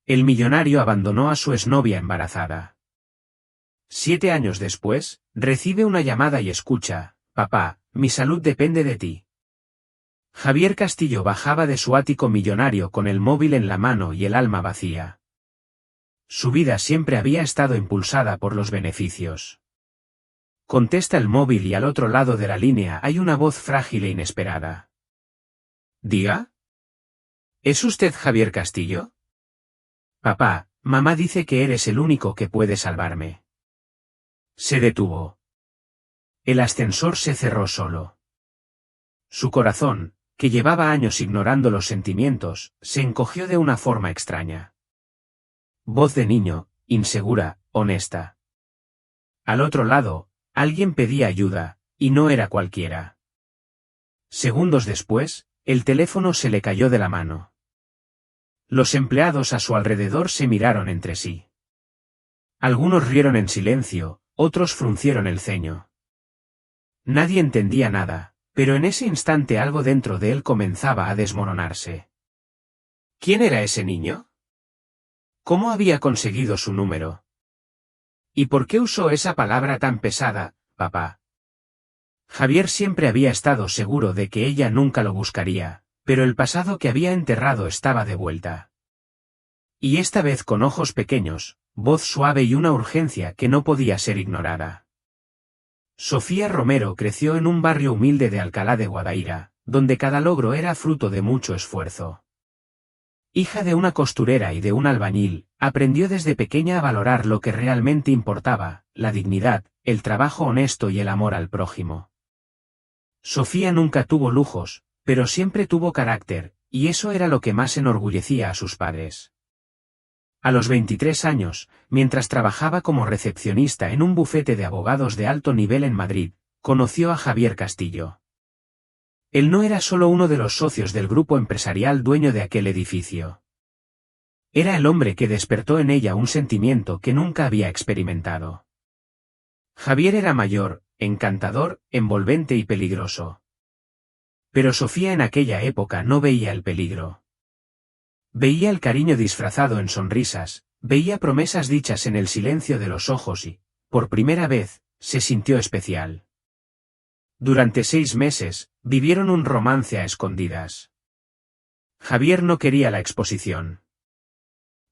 El millonario abandonó a su exnovia embarazada. 7 años después, recibe una llamada y escucha: «Papá, mi salud depende de ti». Javier Castillo bajaba de su ático millonario con el móvil en la mano y el alma vacía. Su vida siempre había estado impulsada por los beneficios. Contesta el móvil y al otro lado de la línea hay una voz frágil e inesperada. «¿Diga? ¿Es usted Javier Castillo?» «Papá, mamá dice que eres el único que puede salvarme». Se detuvo. El ascensor se cerró solo. Su corazón, que llevaba años ignorando los sentimientos, se encogió de una forma extraña. Voz de niño, insegura, honesta. Al otro lado, alguien pedía ayuda, y no era cualquiera. Segundos después, el teléfono se le cayó de la mano. Los empleados a su alrededor se miraron entre sí. Algunos rieron en silencio, otros fruncieron el ceño. Nadie entendía nada, pero en ese instante algo dentro de él comenzaba a desmoronarse. ¿Quién era ese niño? ¿Cómo había conseguido su número? ¿Y por qué usó esa palabra tan pesada, papá? Javier siempre había estado seguro de que ella nunca lo buscaría, pero el pasado que había enterrado estaba de vuelta. Y esta vez con ojos pequeños, voz suave y una urgencia que no podía ser ignorada. Sofía Romero creció en un barrio humilde de Alcalá de Guadaira, donde cada logro era fruto de mucho esfuerzo. Hija de una costurera y de un albañil, aprendió desde pequeña a valorar lo que realmente importaba: la dignidad, el trabajo honesto y el amor al prójimo. Sofía nunca tuvo lujos, pero siempre tuvo carácter, y eso era lo que más enorgullecía a sus padres. A los 23 años, mientras trabajaba como recepcionista en un bufete de abogados de alto nivel en Madrid, conoció a Javier Castillo. Él no era solo uno de los socios del grupo empresarial dueño de aquel edificio. Era el hombre que despertó en ella un sentimiento que nunca había experimentado. Javier era mayor, encantador, envolvente y peligroso. Pero Sofía en aquella época no veía el peligro. Veía el cariño disfrazado en sonrisas, veía promesas dichas en el silencio de los ojos y, por primera vez, se sintió especial. Durante 6 meses, vivieron un romance a escondidas. Javier no quería la exposición.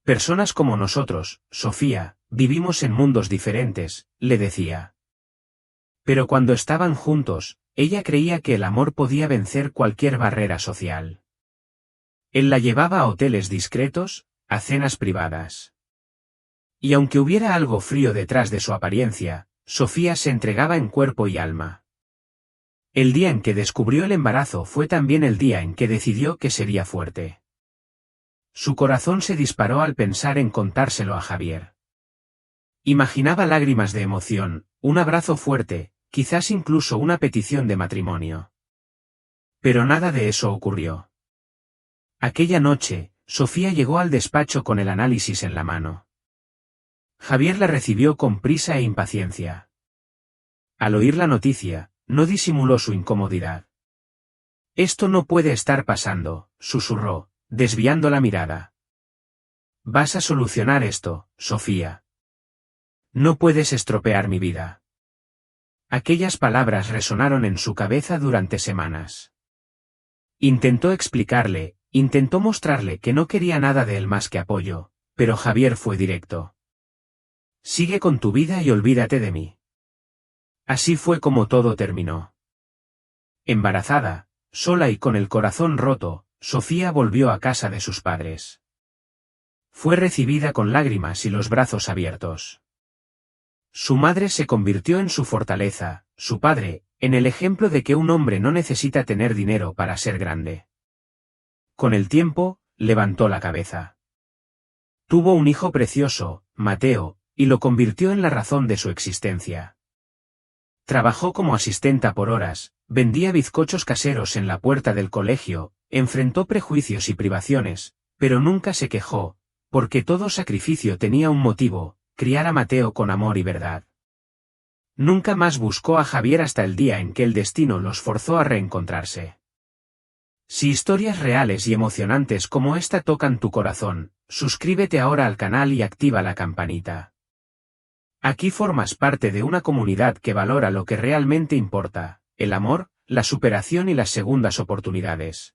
Personas como nosotros, Sofía, vivimos en mundos diferentes, le decía. Pero cuando estaban juntos, ella creía que el amor podía vencer cualquier barrera social. Él la llevaba a hoteles discretos, a cenas privadas. Y aunque hubiera algo frío detrás de su apariencia, Sofía se entregaba en cuerpo y alma. El día en que descubrió el embarazo fue también el día en que decidió que sería fuerte. Su corazón se disparó al pensar en contárselo a Javier. Imaginaba lágrimas de emoción, un abrazo fuerte, quizás incluso una petición de matrimonio. Pero nada de eso ocurrió. Aquella noche, Sofía llegó al despacho con el análisis en la mano. Javier la recibió con prisa e impaciencia. Al oír la noticia, no disimuló su incomodidad. «Esto no puede estar pasando», susurró, desviando la mirada. «Vas a solucionar esto, Sofía. No puedes estropear mi vida». Aquellas palabras resonaron en su cabeza durante semanas. Intentó explicarle, intentó mostrarle que no quería nada de él más que apoyo, pero Javier fue directo. «Sigue con tu vida y olvídate de mí». Así fue como todo terminó. Embarazada, sola y con el corazón roto, Sofía volvió a casa de sus padres. Fue recibida con lágrimas y los brazos abiertos. Su madre se convirtió en su fortaleza, su padre, en el ejemplo de que un hombre no necesita tener dinero para ser grande. Con el tiempo, levantó la cabeza. Tuvo un hijo precioso, Mateo, y lo convirtió en la razón de su existencia. Trabajó como asistenta por horas, vendía bizcochos caseros en la puerta del colegio, enfrentó prejuicios y privaciones, pero nunca se quejó, porque todo sacrificio tenía un motivo: criar a Mateo con amor y verdad. Nunca más buscó a Javier hasta el día en que el destino los forzó a reencontrarse. Si historias reales y emocionantes como esta tocan tu corazón, suscríbete ahora al canal y activa la campanita. Aquí formas parte de una comunidad que valora lo que realmente importa, el amor, la superación y las segundas oportunidades.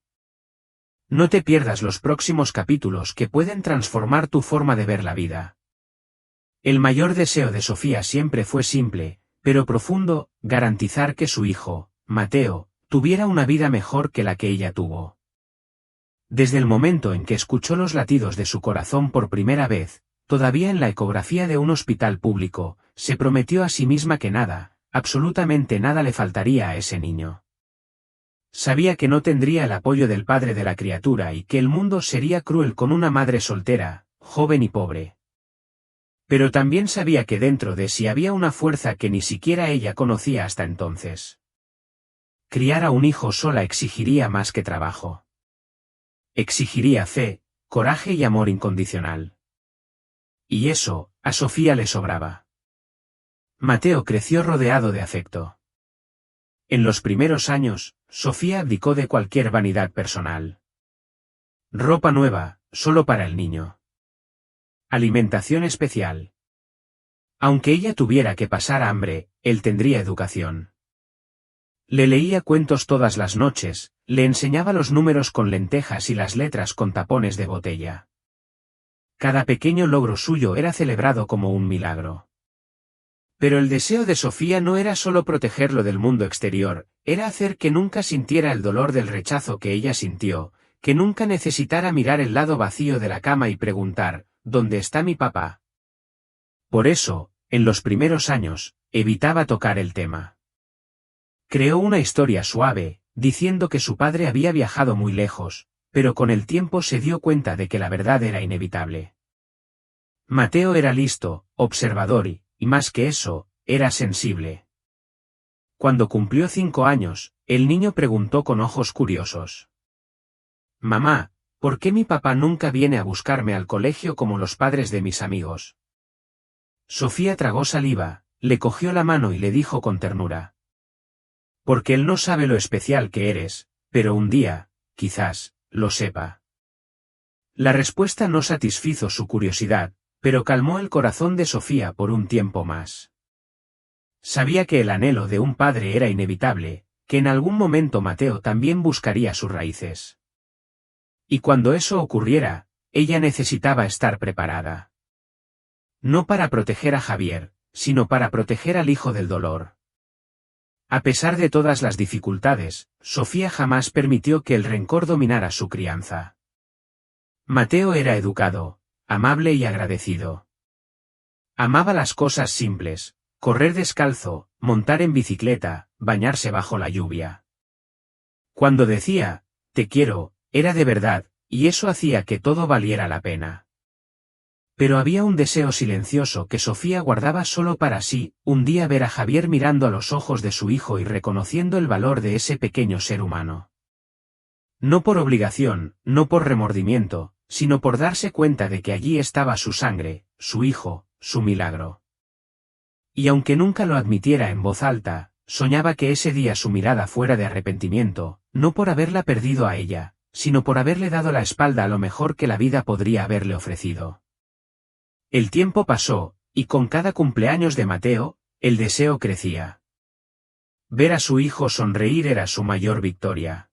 No te pierdas los próximos capítulos que pueden transformar tu forma de ver la vida. El mayor deseo de Sofía siempre fue simple, pero profundo: garantizar que su hijo, Mateo, tuviera una vida mejor que la que ella tuvo. Desde el momento en que escuchó los latidos de su corazón por primera vez, todavía en la ecografía de un hospital público, se prometió a sí misma que nada, absolutamente nada le faltaría a ese niño. Sabía que no tendría el apoyo del padre de la criatura y que el mundo sería cruel con una madre soltera, joven y pobre. Pero también sabía que dentro de sí había una fuerza que ni siquiera ella conocía hasta entonces. Criar a un hijo sola exigiría más que trabajo. Exigiría fe, coraje y amor incondicional. Y eso, a Sofía le sobraba. Mateo creció rodeado de afecto. En los primeros años, Sofía abdicó de cualquier vanidad personal. Ropa nueva, solo para el niño. Alimentación especial. Aunque ella tuviera que pasar hambre, él tendría educación. Le leía cuentos todas las noches, le enseñaba los números con lentejas y las letras con tapones de botella. Cada pequeño logro suyo era celebrado como un milagro. Pero el deseo de Sofía no era solo protegerlo del mundo exterior, era hacer que nunca sintiera el dolor del rechazo que ella sintió, que nunca necesitara mirar el lado vacío de la cama y preguntar: ¿dónde está mi papá? Por eso, en los primeros años, evitaba tocar el tema. Creó una historia suave, diciendo que su padre había viajado muy lejos, pero con el tiempo se dio cuenta de que la verdad era inevitable. Mateo era listo, observador y más que eso, era sensible. Cuando cumplió 5 años, el niño preguntó con ojos curiosos: «Mamá, ¿por qué mi papá nunca viene a buscarme al colegio como los padres de mis amigos?» Sofía tragó saliva, le cogió la mano y le dijo con ternura: «Porque él no sabe lo especial que eres, pero un día, quizás, lo sepa». La respuesta no satisfizo su curiosidad, pero calmó el corazón de Sofía por un tiempo más. Sabía que el anhelo de un padre era inevitable, que en algún momento Mateo también buscaría sus raíces. Y cuando eso ocurriera, ella necesitaba estar preparada. No para proteger a Javier, sino para proteger al hijo del dolor. A pesar de todas las dificultades, Sofía jamás permitió que el rencor dominara su crianza. Mateo era educado, amable y agradecido. Amaba las cosas simples: correr descalzo, montar en bicicleta, bañarse bajo la lluvia. Cuando decía «te quiero», era de verdad, y eso hacía que todo valiera la pena. Pero había un deseo silencioso que Sofía guardaba solo para sí: un día ver a Javier mirando a los ojos de su hijo y reconociendo el valor de ese pequeño ser humano. No por obligación, no por remordimiento, sino por darse cuenta de que allí estaba su sangre, su hijo, su milagro. Y aunque nunca lo admitiera en voz alta, soñaba que ese día su mirada fuera de arrepentimiento, no por haberla perdido a ella, sino por haberle dado la espalda a lo mejor que la vida podría haberle ofrecido. El tiempo pasó, y con cada cumpleaños de Mateo, el deseo crecía. Ver a su hijo sonreír era su mayor victoria.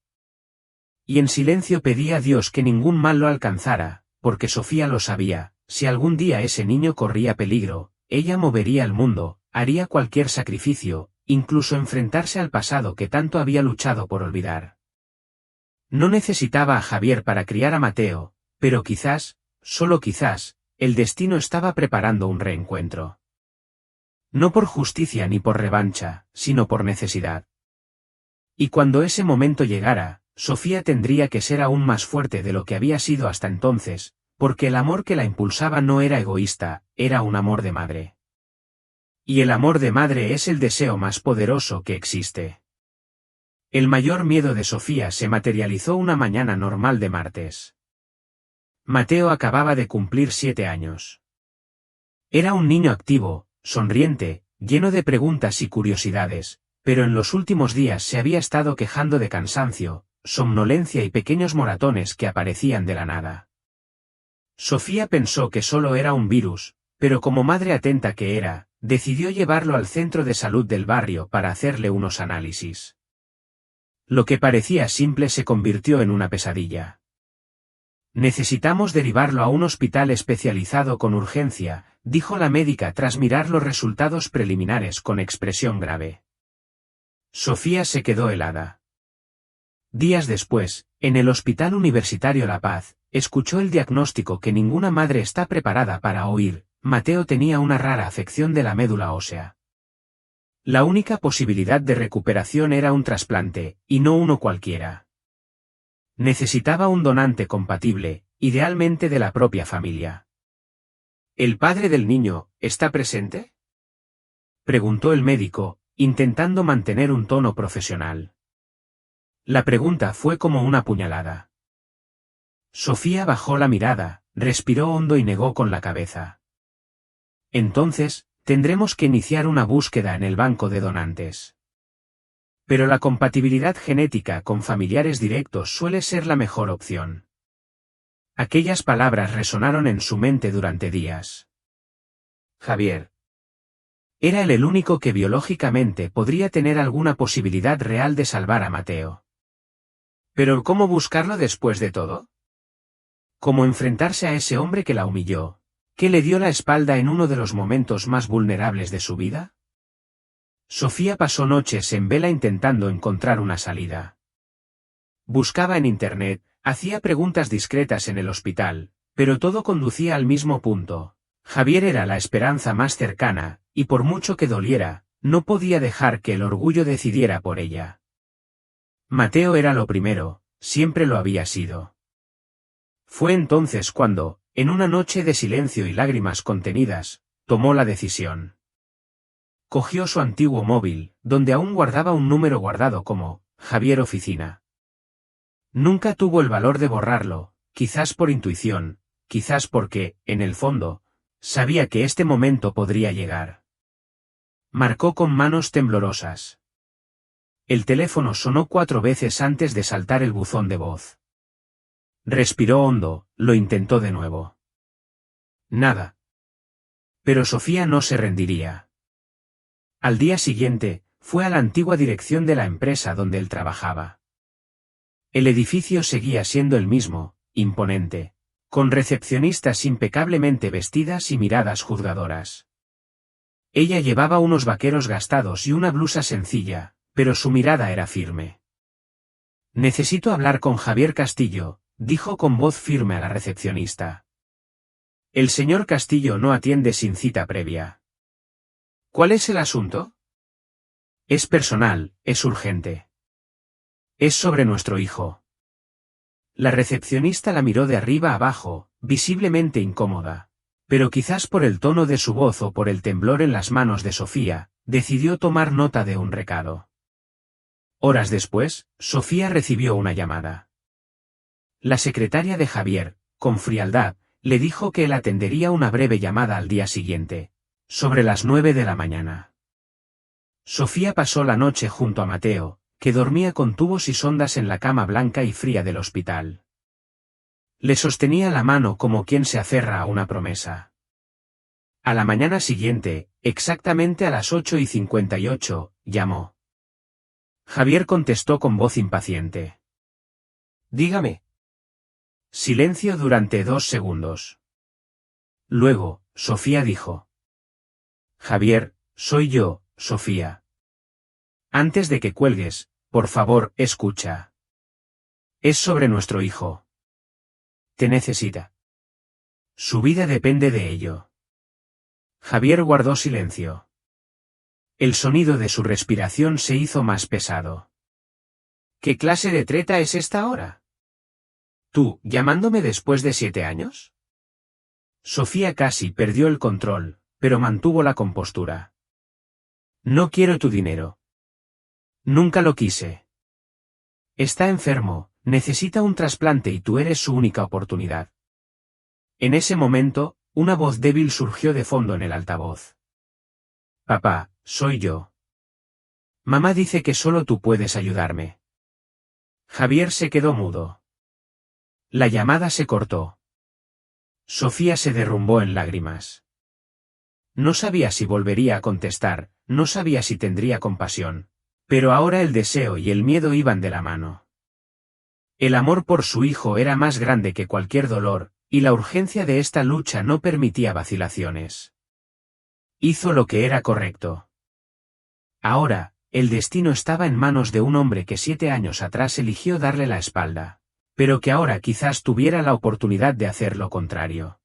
Y en silencio pedía a Dios que ningún mal lo alcanzara, porque Sofía lo sabía: si algún día ese niño corría peligro, ella movería el mundo, haría cualquier sacrificio, incluso enfrentarse al pasado que tanto había luchado por olvidar. No necesitaba a Javier para criar a Mateo, pero quizás, solo quizás, el destino estaba preparando un reencuentro. No por justicia ni por revancha, sino por necesidad. Y cuando ese momento llegara, Sofía tendría que ser aún más fuerte de lo que había sido hasta entonces, porque el amor que la impulsaba no era egoísta, era un amor de madre. Y el amor de madre es el deseo más poderoso que existe. El mayor miedo de Sofía se materializó una mañana normal de martes. Mateo acababa de cumplir 7 años. Era un niño activo, sonriente, lleno de preguntas y curiosidades, pero en los últimos días se había estado quejando de cansancio, somnolencia y pequeños moratones que aparecían de la nada. Sofía pensó que solo era un virus, pero como madre atenta que era, decidió llevarlo al centro de salud del barrio para hacerle unos análisis. Lo que parecía simple se convirtió en una pesadilla. Necesitamos derivarlo a un hospital especializado con urgencia, dijo la médica tras mirar los resultados preliminares con expresión grave. Sofía se quedó helada. Días después, en el Hospital Universitario La Paz, escuchó el diagnóstico que ninguna madre está preparada para oír: Mateo tenía una rara afección de la médula ósea. La única posibilidad de recuperación era un trasplante, y no uno cualquiera. Necesitaba un donante compatible, idealmente de la propia familia. ¿El padre del niño está presente?, preguntó el médico, intentando mantener un tono profesional. La pregunta fue como una puñalada. Sofía bajó la mirada, respiró hondo y negó con la cabeza. Entonces, tendremos que iniciar una búsqueda en el banco de donantes. Pero la compatibilidad genética con familiares directos suele ser la mejor opción. Aquellas palabras resonaron en su mente durante días. Javier. Era él el único que biológicamente podría tener alguna posibilidad real de salvar a Mateo. Pero ¿cómo buscarlo después de todo? ¿Cómo enfrentarse a ese hombre que la humilló, que le dio la espalda en uno de los momentos más vulnerables de su vida? Sofía pasó noches en vela intentando encontrar una salida. Buscaba en internet, hacía preguntas discretas en el hospital, pero todo conducía al mismo punto. Javier era la esperanza más cercana, y por mucho que doliera, no podía dejar que el orgullo decidiera por ella. Mateo era lo primero, siempre lo había sido. Fue entonces cuando, en una noche de silencio y lágrimas contenidas, tomó la decisión. Cogió su antiguo móvil, donde aún guardaba un número guardado como Javier Oficina. Nunca tuvo el valor de borrarlo, quizás por intuición, quizás porque, en el fondo, sabía que este momento podría llegar. Marcó con manos temblorosas. El teléfono sonó 4 veces antes de saltar el buzón de voz. Respiró hondo, lo intentó de nuevo. Nada. Pero Sofía no se rendiría. Al día siguiente, fue a la antigua dirección de la empresa donde él trabajaba. El edificio seguía siendo el mismo, imponente, con recepcionistas impecablemente vestidas y miradas juzgadoras. Ella llevaba unos vaqueros gastados y una blusa sencilla, pero su mirada era firme. Necesito hablar con Javier Castillo, dijo con voz firme a la recepcionista. El señor Castillo no atiende sin cita previa. ¿Cuál es el asunto? Es personal, es urgente. Es sobre nuestro hijo. La recepcionista la miró de arriba abajo, visiblemente incómoda, pero quizás por el tono de su voz o por el temblor en las manos de Sofía, decidió tomar nota de un recado. Horas después, Sofía recibió una llamada. La secretaria de Javier, con frialdad, le dijo que él atendería una breve llamada al día siguiente, sobre las 9 de la mañana. Sofía pasó la noche junto a Mateo, que dormía con tubos y sondas en la cama blanca y fría del hospital. Le sostenía la mano como quien se aferra a una promesa. A la mañana siguiente, exactamente a las 8:58, llamó. Javier contestó con voz impaciente. Dígame. Silencio durante 2 segundos. Luego, Sofía dijo. Javier, soy yo, Sofía. Antes de que cuelgues, por favor, escucha. Es sobre nuestro hijo. Te necesita. Su vida depende de ello. Javier guardó silencio. El sonido de su respiración se hizo más pesado. ¿Qué clase de treta es esta ahora? ¿Tú, llamándome después de 7 años? Sofía casi perdió el control, pero mantuvo la compostura. No quiero tu dinero. Nunca lo quise. Está enfermo, necesita un trasplante y tú eres su única oportunidad. En ese momento, una voz débil surgió de fondo en el altavoz. Papá, soy yo. Mamá dice que solo tú puedes ayudarme. Javier se quedó mudo. La llamada se cortó. Sofía se derrumbó en lágrimas. No sabía si volvería a contestar, no sabía si tendría compasión. Pero ahora el deseo y el miedo iban de la mano. El amor por su hijo era más grande que cualquier dolor, y la urgencia de esta lucha no permitía vacilaciones. Hizo lo que era correcto. Ahora, el destino estaba en manos de un hombre que 7 años atrás eligió darle la espalda, pero que ahora quizás tuviera la oportunidad de hacer lo contrario.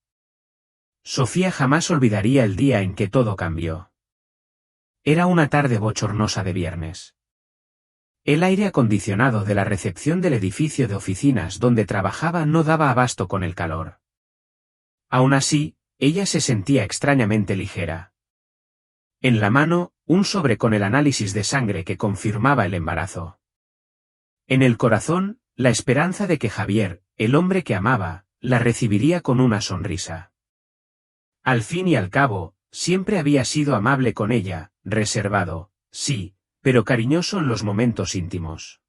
Sofía jamás olvidaría el día en que todo cambió. Era una tarde bochornosa de viernes. El aire acondicionado de la recepción del edificio de oficinas donde trabajaba no daba abasto con el calor. Aún así, ella se sentía extrañamente ligera. En la mano, un sobre con el análisis de sangre que confirmaba el embarazo. En el corazón, la esperanza de que Javier, el hombre que amaba, la recibiría con una sonrisa. Al fin y al cabo, siempre había sido amable con ella, reservado, sí, pero cariñoso en los momentos íntimos.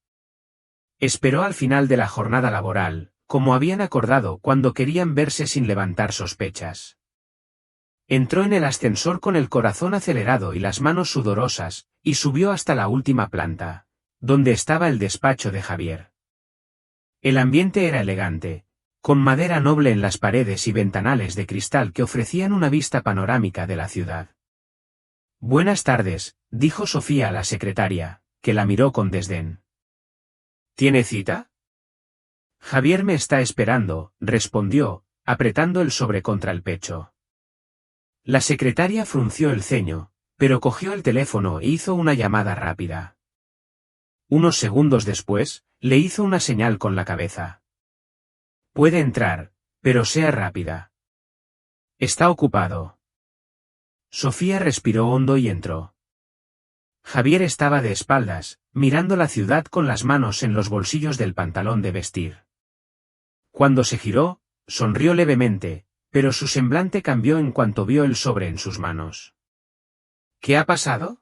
Esperó al final de la jornada laboral, como habían acordado cuando querían verse sin levantar sospechas. Entró en el ascensor con el corazón acelerado y las manos sudorosas, y subió hasta la última planta, donde estaba el despacho de Javier. El ambiente era elegante, con madera noble en las paredes y ventanales de cristal que ofrecían una vista panorámica de la ciudad. Buenas tardes, dijo Sofía a la secretaria, que la miró con desdén. ¿Tiene cita? Javier me está esperando, respondió, apretando el sobre contra el pecho. La secretaria frunció el ceño, pero cogió el teléfono e hizo una llamada rápida. Unos segundos después, le hizo una señal con la cabeza. Puede entrar, pero sea rápida. Está ocupado. Sofía respiró hondo y entró. Javier estaba de espaldas, mirando la ciudad con las manos en los bolsillos del pantalón de vestir. Cuando se giró, sonrió levemente, pero su semblante cambió en cuanto vio el sobre en sus manos. ¿Qué ha pasado?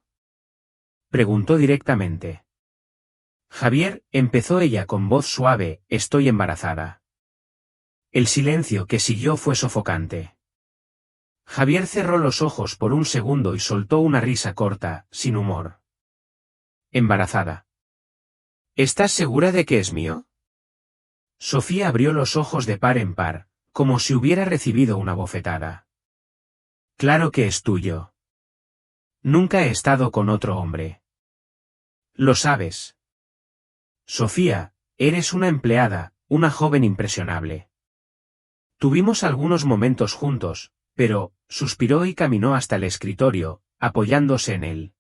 Preguntó directamente. Javier, empezó ella con voz suave, estoy embarazada. El silencio que siguió fue sofocante. Javier cerró los ojos por un segundo y soltó una risa corta, sin humor. Embarazada. ¿Estás segura de que es mío? Sofía abrió los ojos de par en par, como si hubiera recibido una bofetada. Claro que es tuyo. Nunca he estado con otro hombre. Lo sabes. Sofía, eres una empleada, una joven impresionable. Tuvimos algunos momentos juntos, pero, suspiró y caminó hasta el escritorio, apoyándose en él.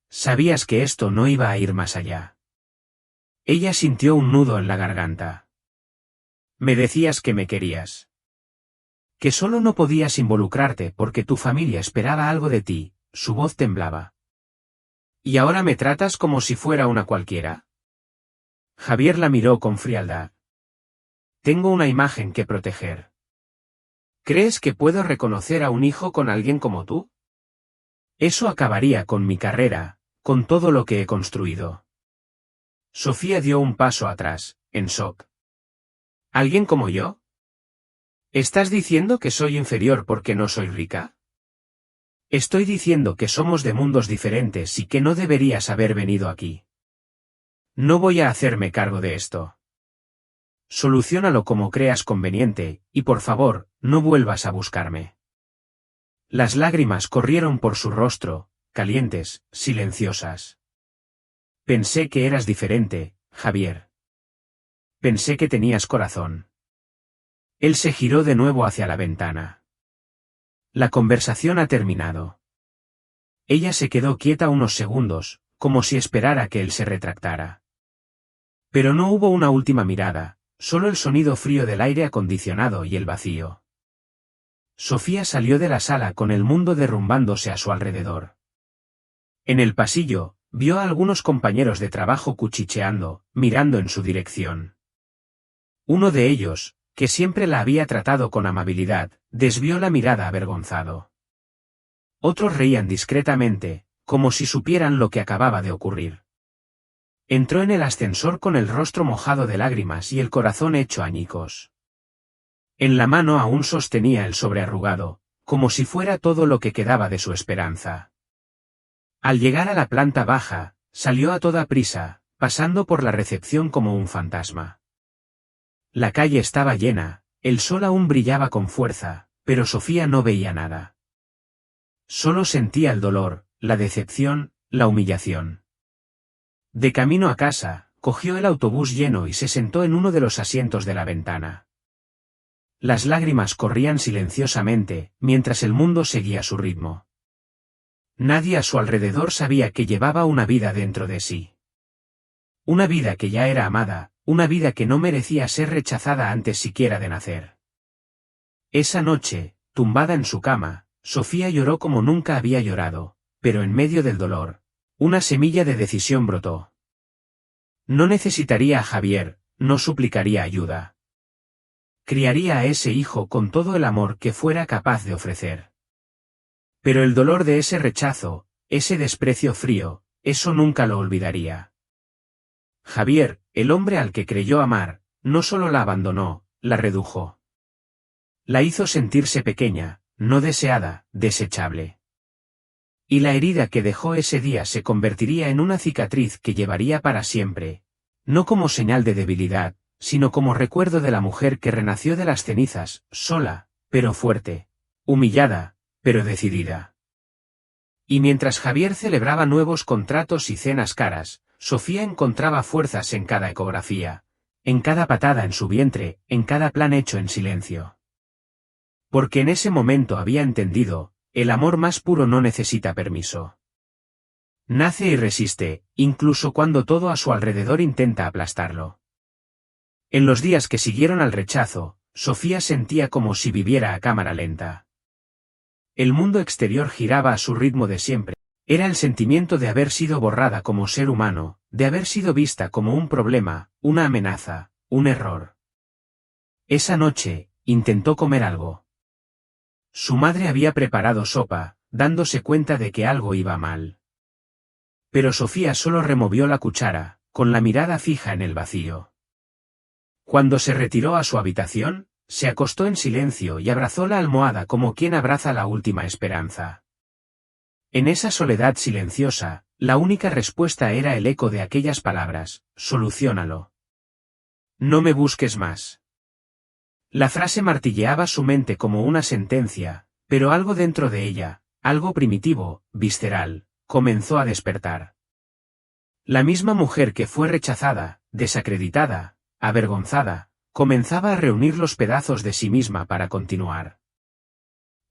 Sabías que esto no iba a ir más allá. Ella sintió un nudo en la garganta. Me decías que me querías. Que solo no podías involucrarte porque tu familia esperaba algo de ti, su voz temblaba. ¿Y ahora me tratas como si fuera una cualquiera? Javier la miró con frialdad. Tengo una imagen que proteger. ¿Crees que puedo reconocer a un hijo con alguien como tú? Eso acabaría con mi carrera, con todo lo que he construido. Sofía dio un paso atrás, en shock. ¿Alguien como yo? ¿Estás diciendo que soy inferior porque no soy rica? Estoy diciendo que somos de mundos diferentes y que no deberías haber venido aquí. No voy a hacerme cargo de esto. Soluciónalo como creas conveniente, y por favor, no vuelvas a buscarme. Las lágrimas corrieron por su rostro, calientes, silenciosas. Pensé que eras diferente, Javier. Pensé que tenías corazón. Él se giró de nuevo hacia la ventana. La conversación ha terminado. Ella se quedó quieta unos segundos, como si esperara que él se retractara. Pero no hubo una última mirada, solo el sonido frío del aire acondicionado y el vacío. Sofía salió de la sala con el mundo derrumbándose a su alrededor. En el pasillo, vio a algunos compañeros de trabajo cuchicheando, mirando en su dirección. Uno de ellos, que siempre la había tratado con amabilidad, desvió la mirada avergonzado. Otros reían discretamente, como si supieran lo que acababa de ocurrir. Entró en el ascensor con el rostro mojado de lágrimas y el corazón hecho añicos. En la mano aún sostenía el sobre arrugado, como si fuera todo lo que quedaba de su esperanza. Al llegar a la planta baja, salió a toda prisa, pasando por la recepción como un fantasma. La calle estaba llena, el sol aún brillaba con fuerza, pero Sofía no veía nada. Solo sentía el dolor, la decepción, la humillación. De camino a casa, cogió el autobús lleno y se sentó en uno de los asientos de la ventana. Las lágrimas corrían silenciosamente, mientras el mundo seguía su ritmo. Nadie a su alrededor sabía que llevaba una vida dentro de sí. Una vida que ya era amada, una vida que no merecía ser rechazada antes siquiera de nacer. Esa noche, tumbada en su cama, Sofía lloró como nunca había llorado, pero en medio del dolor, una semilla de decisión brotó. No necesitaría a Javier, no suplicaría ayuda. Criaría a ese hijo con todo el amor que fuera capaz de ofrecer. Pero el dolor de ese rechazo, ese desprecio frío, eso nunca lo olvidaría. Javier, el hombre al que creyó amar, no solo la abandonó, la redujo. La hizo sentirse pequeña, no deseada, desechable. Y la herida que dejó ese día se convertiría en una cicatriz que llevaría para siempre, no como señal de debilidad, sino como recuerdo de la mujer que renació de las cenizas, sola, pero fuerte, humillada, pero decidida. Y mientras Javier celebraba nuevos contratos y cenas caras, Sofía encontraba fuerzas en cada ecografía, en cada patada en su vientre, en cada plan hecho en silencio. Porque en ese momento había entendido, el amor más puro no necesita permiso. Nace y resiste, incluso cuando todo a su alrededor intenta aplastarlo. En los días que siguieron al rechazo, Sofía sentía como si viviera a cámara lenta. El mundo exterior giraba a su ritmo de siempre. Era el sentimiento de haber sido borrada como ser humano, de haber sido vista como un problema, una amenaza, un error. Esa noche, intentó comer algo. Su madre había preparado sopa, dándose cuenta de que algo iba mal. Pero Sofía solo removió la cuchara, con la mirada fija en el vacío. Cuando se retiró a su habitación, se acostó en silencio y abrazó la almohada como quien abraza la última esperanza. En esa soledad silenciosa, la única respuesta era el eco de aquellas palabras: soluciónalo. No me busques más. La frase martilleaba su mente como una sentencia, pero algo dentro de ella, algo primitivo, visceral, comenzó a despertar. La misma mujer que fue rechazada, desacreditada, avergonzada, comenzaba a reunir los pedazos de sí misma para continuar.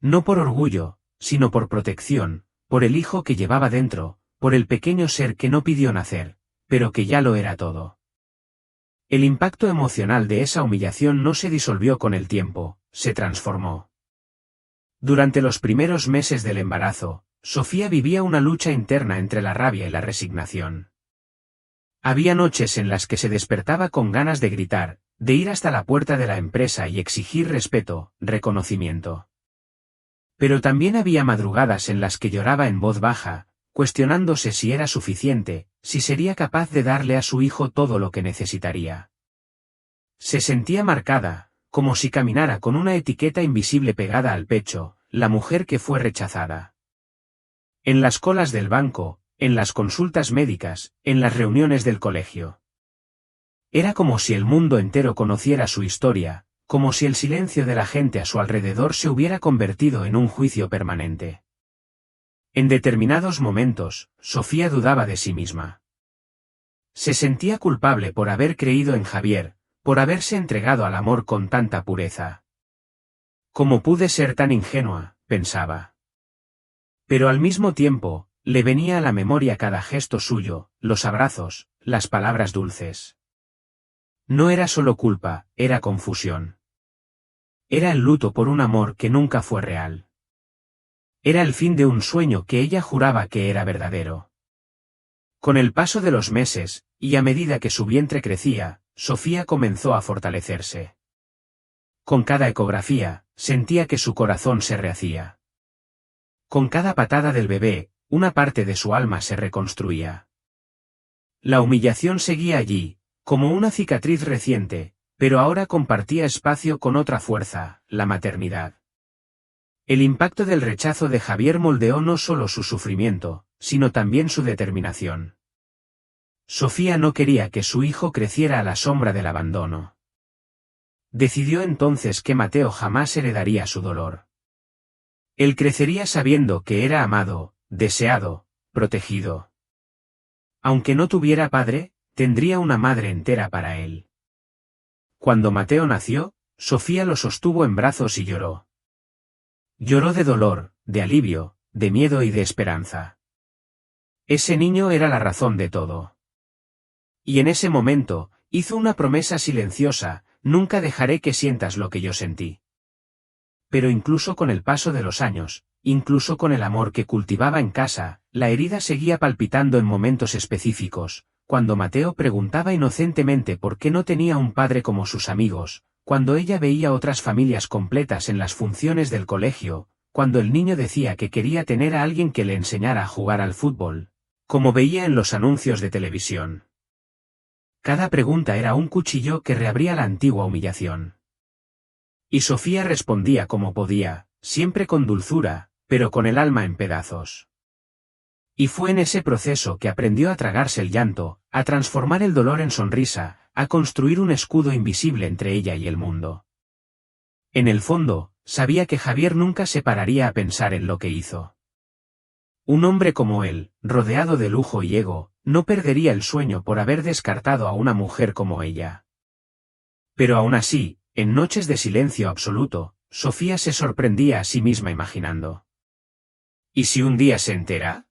No por orgullo, sino por protección, por el hijo que llevaba dentro, por el pequeño ser que no pidió nacer, pero que ya lo era todo. El impacto emocional de esa humillación no se disolvió con el tiempo, se transformó. Durante los primeros meses del embarazo, Sofía vivía una lucha interna entre la rabia y la resignación. Había noches en las que se despertaba con ganas de gritar, de ir hasta la puerta de la empresa y exigir respeto, reconocimiento. Pero también había madrugadas en las que lloraba en voz baja, cuestionándose si era suficiente, si sería capaz de darle a su hijo todo lo que necesitaría. Se sentía marcada, como si caminara con una etiqueta invisible pegada al pecho, la mujer que fue rechazada. En las colas del banco, en las consultas médicas, en las reuniones del colegio. Era como si el mundo entero conociera su historia, como si el silencio de la gente a su alrededor se hubiera convertido en un juicio permanente. En determinados momentos, Sofía dudaba de sí misma. Se sentía culpable por haber creído en Javier, por haberse entregado al amor con tanta pureza. ¿Cómo pude ser tan ingenua?, pensaba. Pero al mismo tiempo, le venía a la memoria cada gesto suyo, los abrazos, las palabras dulces. No era solo culpa, era confusión. Era el luto por un amor que nunca fue real. Era el fin de un sueño que ella juraba que era verdadero. Con el paso de los meses, y a medida que su vientre crecía, Sofía comenzó a fortalecerse. Con cada ecografía, sentía que su corazón se rehacía. Con cada patada del bebé, una parte de su alma se reconstruía. La humillación seguía allí, como una cicatriz reciente, Pero ahora compartía espacio con otra fuerza, la maternidad. El impacto del rechazo de Javier moldeó no solo su sufrimiento, sino también su determinación. Sofía no quería que su hijo creciera a la sombra del abandono. Decidió entonces que Mateo jamás heredaría su dolor. Él crecería sabiendo que era amado, deseado, protegido. Aunque no tuviera padre, tendría una madre entera para él. Cuando Mateo nació, Sofía lo sostuvo en brazos y lloró. Lloró de dolor, de alivio, de miedo y de esperanza. Ese niño era la razón de todo. Y en ese momento, hizo una promesa silenciosa: nunca dejaré que sientas lo que yo sentí. Pero incluso con el paso de los años, incluso con el amor que cultivaba en casa, la herida seguía palpitando en momentos específicos, cuando Mateo preguntaba inocentemente por qué no tenía un padre como sus amigos, cuando ella veía otras familias completas en las funciones del colegio, cuando el niño decía que quería tener a alguien que le enseñara a jugar al fútbol, como veía en los anuncios de televisión. Cada pregunta era un cuchillo que reabría la antigua humillación. Y Sofía respondía como podía, siempre con dulzura, pero con el alma en pedazos. Y fue en ese proceso que aprendió a tragarse el llanto, a transformar el dolor en sonrisa, a construir un escudo invisible entre ella y el mundo. En el fondo, sabía que Javier nunca se pararía a pensar en lo que hizo. Un hombre como él, rodeado de lujo y ego, no perdería el sueño por haber descartado a una mujer como ella. Pero aún así, en noches de silencio absoluto, Sofía se sorprendía a sí misma imaginando: ¿y si un día se entera?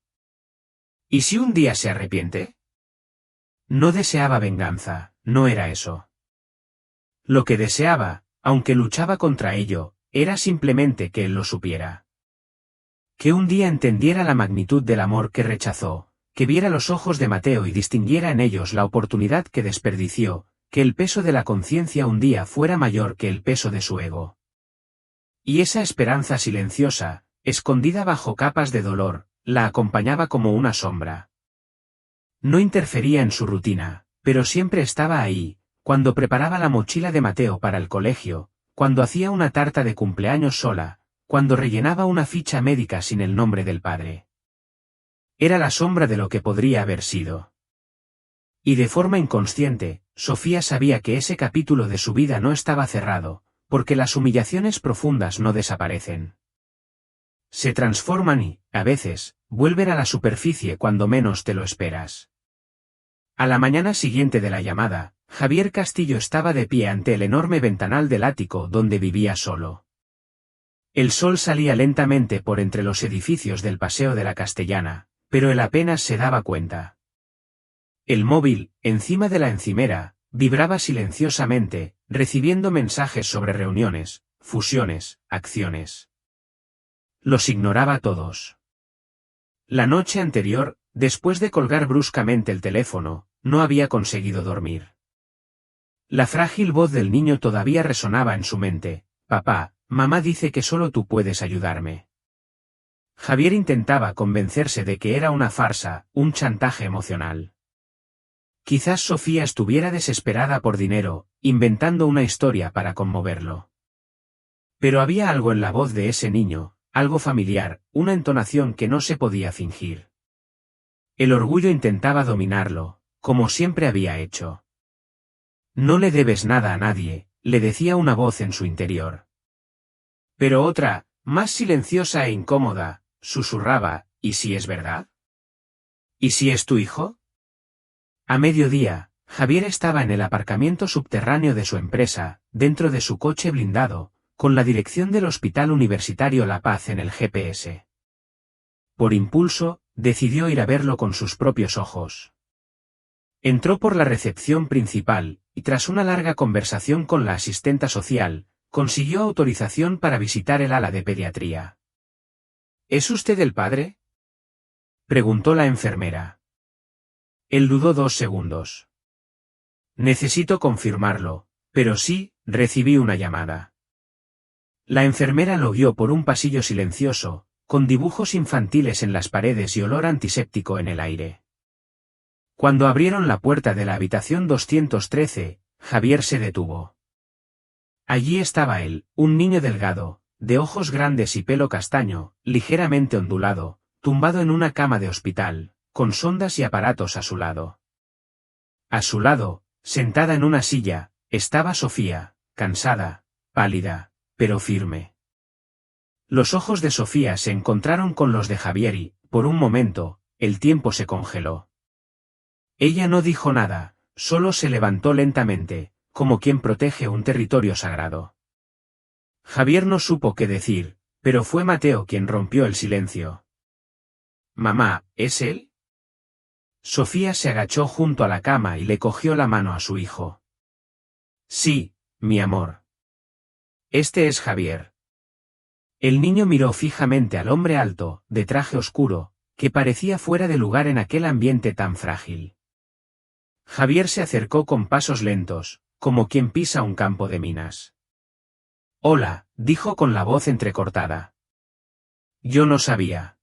¿Y si un día se arrepiente? No deseaba venganza, no era eso. Lo que deseaba, aunque luchaba contra ello, era simplemente que él lo supiera. Que un día entendiera la magnitud del amor que rechazó, que viera los ojos de Mateo y distinguiera en ellos la oportunidad que desperdició, que el peso de la conciencia un día fuera mayor que el peso de su ego. Y esa esperanza silenciosa, escondida bajo capas de dolor, la acompañaba como una sombra. No interfería en su rutina, pero siempre estaba ahí, cuando preparaba la mochila de Mateo para el colegio, cuando hacía una tarta de cumpleaños sola, cuando rellenaba una ficha médica sin el nombre del padre. Era la sombra de lo que podría haber sido. Y de forma inconsciente, Sofía sabía que ese capítulo de su vida no estaba cerrado, porque las humillaciones profundas no desaparecen. Se transforman y, a veces, vuelven a la superficie cuando menos te lo esperas. A la mañana siguiente de la llamada, Javier Castillo estaba de pie ante el enorme ventanal del ático donde vivía solo. El sol salía lentamente por entre los edificios del Paseo de la Castellana, pero él apenas se daba cuenta. El móvil, encima de la encimera, vibraba silenciosamente, recibiendo mensajes sobre reuniones, fusiones, acciones. Los ignoraba todos. La noche anterior, después de colgar bruscamente el teléfono, no había conseguido dormir. La frágil voz del niño todavía resonaba en su mente: papá, mamá dice que solo tú puedes ayudarme. Javier intentaba convencerse de que era una farsa, un chantaje emocional. Quizás Sofía estuviera desesperada por dinero, inventando una historia para conmoverlo. Pero había algo en la voz de ese niño, algo familiar, una entonación que no se podía fingir. El orgullo intentaba dominarlo, como siempre había hecho. No le debes nada a nadie, le decía una voz en su interior. Pero otra, más silenciosa e incómoda, susurraba: ¿y si es verdad? ¿Y si es tu hijo? A mediodía, Javier estaba en el aparcamiento subterráneo de su empresa, dentro de su coche blindado, con la dirección del Hospital Universitario La Paz en el GPS. Por impulso, decidió ir a verlo con sus propios ojos. Entró por la recepción principal, y tras una larga conversación con la asistenta social, consiguió autorización para visitar el ala de pediatría. ¿Es usted el padre?, preguntó la enfermera. Él dudó 2 segundos. Necesito confirmarlo, pero sí, recibí una llamada. La enfermera lo guió por un pasillo silencioso, con dibujos infantiles en las paredes y olor antiséptico en el aire. Cuando abrieron la puerta de la habitación 213, Javier se detuvo. Allí estaba él, un niño delgado, de ojos grandes y pelo castaño, ligeramente ondulado, tumbado en una cama de hospital, con sondas y aparatos a su lado. A su lado, sentada en una silla, estaba Sofía, cansada, pálida, pero firme. Los ojos de Sofía se encontraron con los de Javier y, por un momento, el tiempo se congeló. Ella no dijo nada, solo se levantó lentamente, como quien protege un territorio sagrado. Javier no supo qué decir, pero fue Mateo quien rompió el silencio. «Mamá, ¿es él?» Sofía se agachó junto a la cama y le cogió la mano a su hijo. «Sí, mi amor. Este es Javier». El niño miró fijamente al hombre alto, de traje oscuro, que parecía fuera de lugar en aquel ambiente tan frágil. Javier se acercó con pasos lentos, como quien pisa un campo de minas. «Hola», dijo con la voz entrecortada. «Yo no sabía».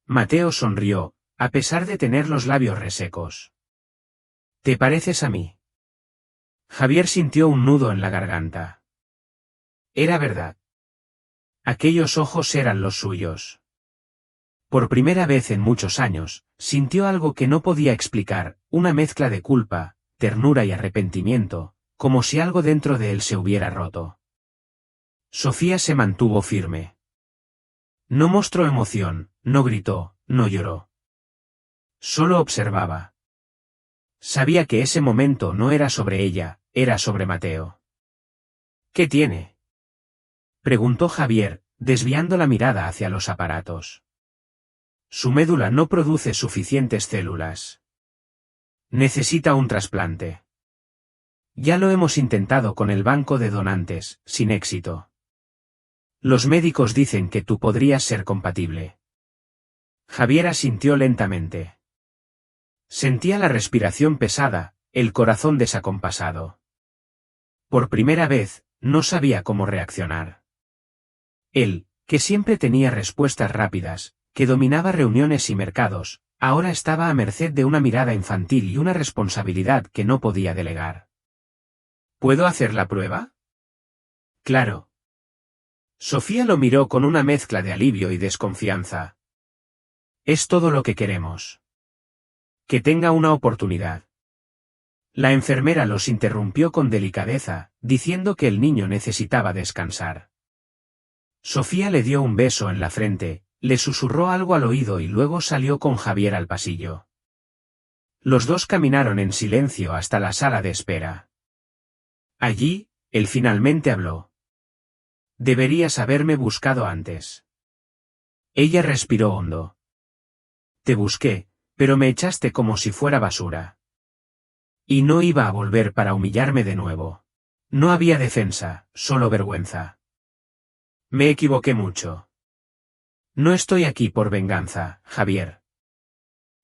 Mateo sonrió, a pesar de tener los labios resecos. «¿Te pareces a mí?» Javier sintió un nudo en la garganta. Era verdad. Aquellos ojos eran los suyos. Por primera vez en muchos años, sintió algo que no podía explicar, una mezcla de culpa, ternura y arrepentimiento, como si algo dentro de él se hubiera roto. Sofía se mantuvo firme. No mostró emoción, no gritó, no lloró. Solo observaba. Sabía que ese momento no era sobre ella, era sobre Mateo. «¿Qué tiene?», preguntó Javier, desviando la mirada hacia los aparatos. «Su médula no produce suficientes células. Necesita un trasplante. Ya lo hemos intentado con el banco de donantes, sin éxito. Los médicos dicen que tú podrías ser compatible». Javier asintió lentamente. Sentía la respiración pesada, el corazón desacompasado. Por primera vez, no sabía cómo reaccionar. Él, que siempre tenía respuestas rápidas, que dominaba reuniones y mercados, ahora estaba a merced de una mirada infantil y una responsabilidad que no podía delegar. «¿Puedo hacer la prueba?» «Claro». Sofía lo miró con una mezcla de alivio y desconfianza. «Es todo lo que queremos. Que tenga una oportunidad». La enfermera los interrumpió con delicadeza, diciendo que el niño necesitaba descansar. Sofía le dio un beso en la frente, le susurró algo al oído y luego salió con Javier al pasillo. Los dos caminaron en silencio hasta la sala de espera. Allí, él finalmente habló. «Deberías haberme buscado antes». Ella respiró hondo. «Te busqué, pero me echaste como si fuera basura. Y no iba a volver para humillarme de nuevo. No había defensa, solo vergüenza. Me equivoqué mucho. No estoy aquí por venganza, Javier.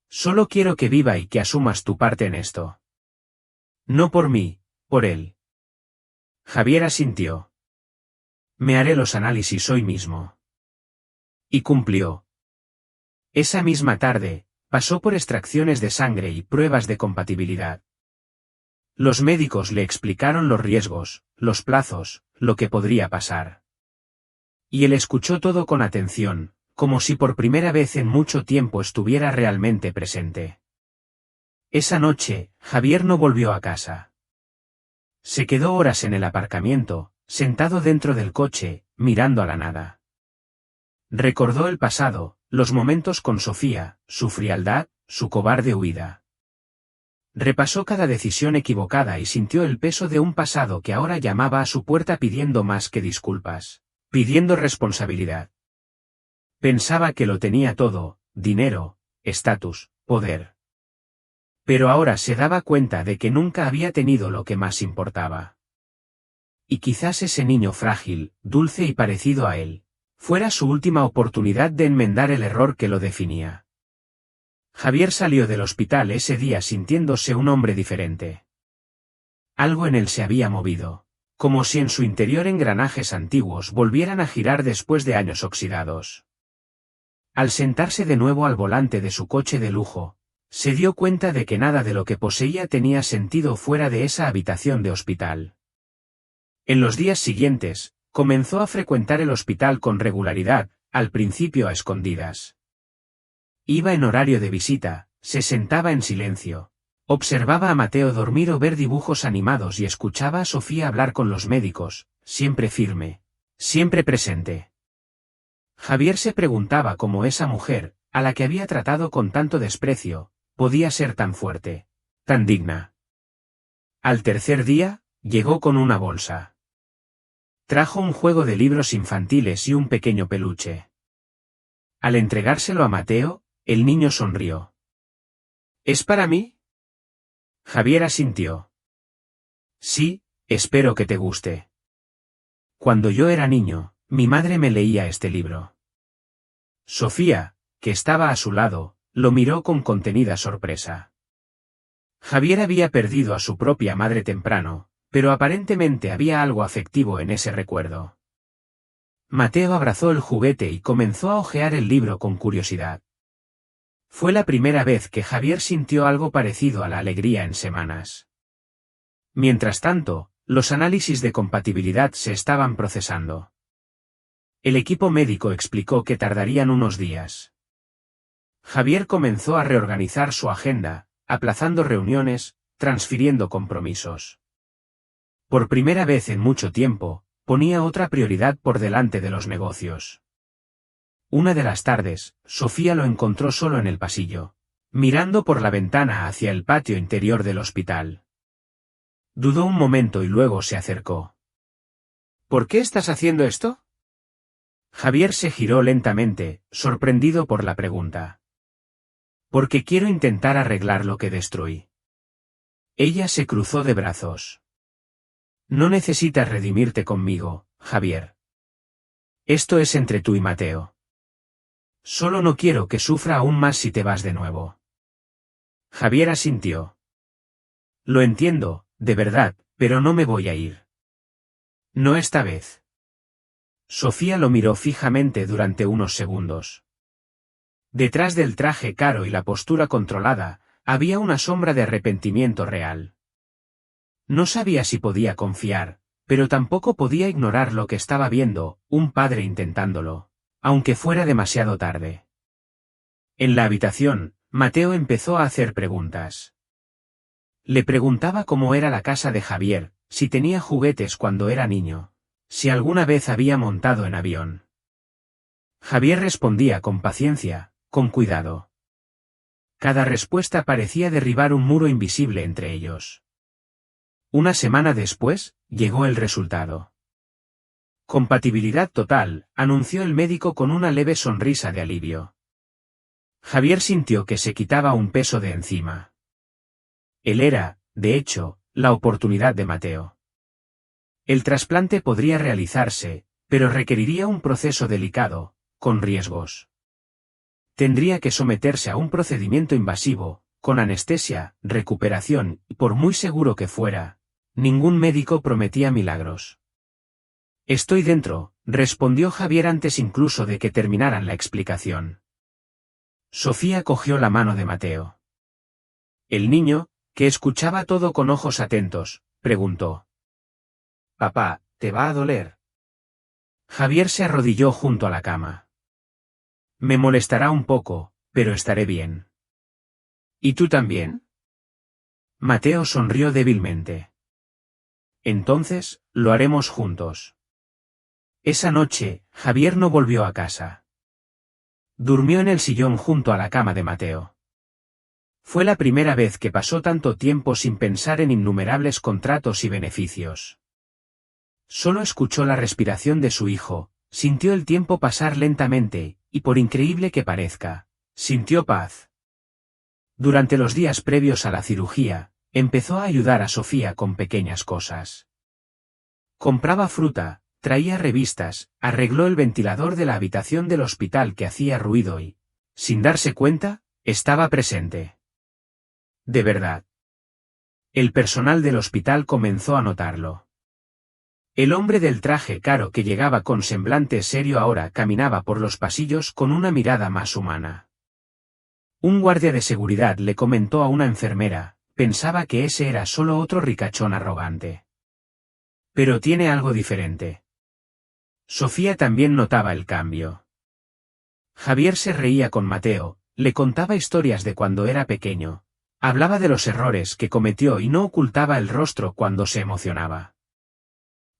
Solo quiero que viva y que asumas tu parte en esto. No por mí, por él». Javier asintió. «Me haré los análisis hoy mismo». Y cumplió. Esa misma tarde, pasó por extracciones de sangre y pruebas de compatibilidad. Los médicos le explicaron los riesgos, los plazos, lo que podría pasar. Y él escuchó todo con atención, como si por primera vez en mucho tiempo estuviera realmente presente. Esa noche, Javier no volvió a casa. Se quedó horas en el aparcamiento, sentado dentro del coche, mirando a la nada. Recordó el pasado, los momentos con Sofía, su frialdad, su cobarde huida. Repasó cada decisión equivocada y sintió el peso de un pasado que ahora llamaba a su puerta pidiendo más que disculpas, pidiendo responsabilidad. Pensaba que lo tenía todo, dinero, estatus, poder. Pero ahora se daba cuenta de que nunca había tenido lo que más importaba. Y quizás ese niño frágil, dulce y parecido a él, fuera su última oportunidad de enmendar el error que lo definía. Javier salió del hospital ese día sintiéndose un hombre diferente. Algo en él se había movido, como si en su interior engranajes antiguos volvieran a girar después de años oxidados. Al sentarse de nuevo al volante de su coche de lujo, se dio cuenta de que nada de lo que poseía tenía sentido fuera de esa habitación de hospital. En los días siguientes, comenzó a frecuentar el hospital con regularidad, al principio a escondidas. Iba en horario de visita, se sentaba en silencio. Observaba a Mateo dormir o ver dibujos animados y escuchaba a Sofía hablar con los médicos, siempre firme, siempre presente. Javier se preguntaba cómo esa mujer, a la que había tratado con tanto desprecio, podía ser tan fuerte, tan digna. Al tercer día, llegó con una bolsa. Trajo un juego de libros infantiles y un pequeño peluche. Al entregárselo a Mateo, el niño sonrió. ¿Es para mí? Javier asintió. Sí, espero que te guste. Cuando yo era niño, mi madre me leía este libro. Sofía, que estaba a su lado, lo miró con contenida sorpresa. Javier había perdido a su propia madre temprano, pero aparentemente había algo afectivo en ese recuerdo. Mateo abrazó el juguete y comenzó a hojear el libro con curiosidad. Fue la primera vez que Javier sintió algo parecido a la alegría en semanas. Mientras tanto, los análisis de compatibilidad se estaban procesando. El equipo médico explicó que tardarían unos días. Javier comenzó a reorganizar su agenda, aplazando reuniones, transfiriendo compromisos. Por primera vez en mucho tiempo, ponía otra prioridad por delante de los negocios. Una de las tardes, Sofía lo encontró solo en el pasillo, mirando por la ventana hacia el patio interior del hospital. Dudó un momento y luego se acercó. ¿Por qué estás haciendo esto? Javier se giró lentamente, sorprendido por la pregunta. Porque quiero intentar arreglar lo que destruí. Ella se cruzó de brazos. No necesitas redimirte conmigo, Javier. Esto es entre tú y Mateo. Solo no quiero que sufra aún más si te vas de nuevo. Javier asintió. Lo entiendo, de verdad, pero no me voy a ir. No esta vez. Sofía lo miró fijamente durante unos segundos. Detrás del traje caro y la postura controlada, había una sombra de arrepentimiento real. No sabía si podía confiar, pero tampoco podía ignorar lo que estaba viendo, un padre intentándolo, aunque fuera demasiado tarde. En la habitación, Mateo empezó a hacer preguntas. Le preguntaba cómo era la casa de Javier, si tenía juguetes cuando era niño, si alguna vez había montado en avión. Javier respondía con paciencia, con cuidado. Cada respuesta parecía derribar un muro invisible entre ellos. Una semana después, llegó el resultado. Compatibilidad total, anunció el médico con una leve sonrisa de alivio. Javier sintió que se quitaba un peso de encima. Él era, de hecho, la oportunidad de Mateo. El trasplante podría realizarse, pero requeriría un proceso delicado, con riesgos. Tendría que someterse a un procedimiento invasivo, con anestesia, recuperación, y por muy seguro que fuera, ningún médico prometía milagros. Estoy dentro, respondió Javier antes incluso de que terminaran la explicación. Sofía cogió la mano de Mateo. El niño, que escuchaba todo con ojos atentos, preguntó. Papá, ¿te va a doler? Javier se arrodilló junto a la cama. Me molestará un poco, pero estaré bien. ¿Y tú también? Mateo sonrió débilmente. Entonces, lo haremos juntos. Esa noche, Javier no volvió a casa. Durmió en el sillón junto a la cama de Mateo. Fue la primera vez que pasó tanto tiempo sin pensar en innumerables contratos y beneficios. Solo escuchó la respiración de su hijo, sintió el tiempo pasar lentamente, y por increíble que parezca, sintió paz. Durante los días previos a la cirugía, empezó a ayudar a Sofía con pequeñas cosas. Compraba fruta, traía revistas, arregló el ventilador de la habitación del hospital que hacía ruido y, sin darse cuenta, estaba presente. De verdad. El personal del hospital comenzó a notarlo. El hombre del traje caro que llegaba con semblante serio ahora caminaba por los pasillos con una mirada más humana. Un guardia de seguridad le comentó a una enfermera, pensaba que ese era solo otro ricachón arrogante. Pero tiene algo diferente. Sofía también notaba el cambio. Javier se reía con Mateo, le contaba historias de cuando era pequeño, hablaba de los errores que cometió y no ocultaba el rostro cuando se emocionaba.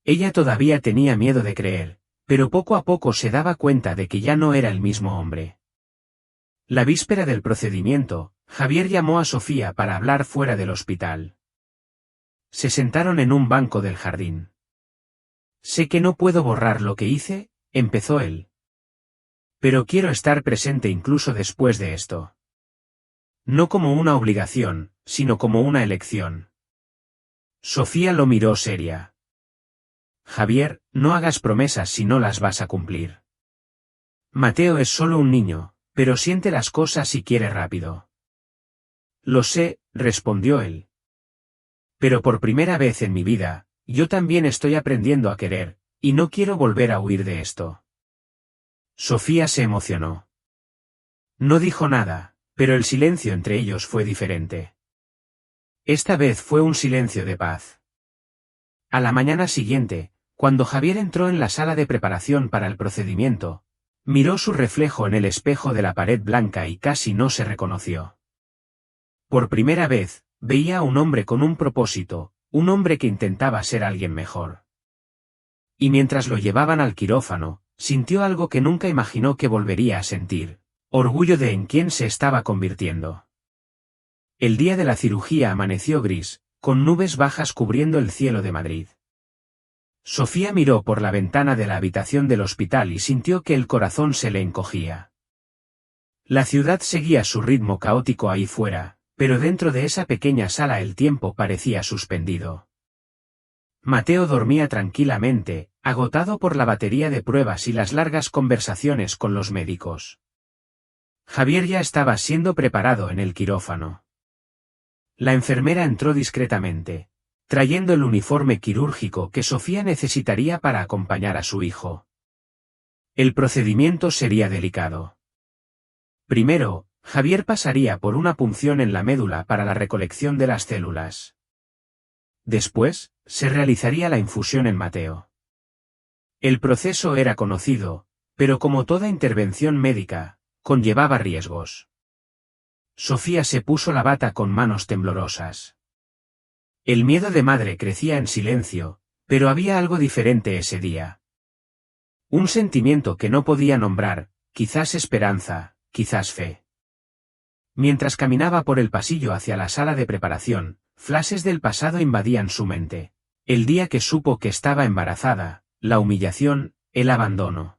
Ella todavía tenía miedo de creer, pero poco a poco se daba cuenta de que ya no era el mismo hombre. La víspera del procedimiento, Javier llamó a Sofía para hablar fuera del hospital. Se sentaron en un banco del jardín. Sé que no puedo borrar lo que hice, empezó él. Pero quiero estar presente incluso después de esto. No como una obligación, sino como una elección. Sofía lo miró seria. Javier, no hagas promesas si no las vas a cumplir. Mateo es solo un niño, pero siente las cosas y quiere rápido. Lo sé, respondió él. Pero por primera vez en mi vida, yo también estoy aprendiendo a querer, y no quiero volver a huir de esto. Sofía se emocionó. No dijo nada, pero el silencio entre ellos fue diferente. Esta vez fue un silencio de paz. A la mañana siguiente, cuando Javier entró en la sala de preparación para el procedimiento, miró su reflejo en el espejo de la pared blanca y casi no se reconoció. Por primera vez, veía a un hombre con un propósito, un hombre que intentaba ser alguien mejor. Y mientras lo llevaban al quirófano, sintió algo que nunca imaginó que volvería a sentir, orgullo de en quién se estaba convirtiendo. El día de la cirugía amaneció gris, con nubes bajas cubriendo el cielo de Madrid. Sofía miró por la ventana de la habitación del hospital y sintió que el corazón se le encogía. La ciudad seguía su ritmo caótico ahí fuera, pero dentro de esa pequeña sala el tiempo parecía suspendido. Mateo dormía tranquilamente, agotado por la batería de pruebas y las largas conversaciones con los médicos. Javier ya estaba siendo preparado en el quirófano. La enfermera entró discretamente, trayendo el uniforme quirúrgico que Sofía necesitaría para acompañar a su hijo. El procedimiento sería delicado. Primero, Javier pasaría por una punción en la médula para la recolección de las células. Después, se realizaría la infusión en Mateo. El proceso era conocido, pero como toda intervención médica, conllevaba riesgos. Sofía se puso la bata con manos temblorosas. El miedo de madre crecía en silencio, pero había algo diferente ese día. Un sentimiento que no podía nombrar, quizás esperanza, quizás fe. Mientras caminaba por el pasillo hacia la sala de preparación, flashes del pasado invadían su mente. El día que supo que estaba embarazada, la humillación, el abandono.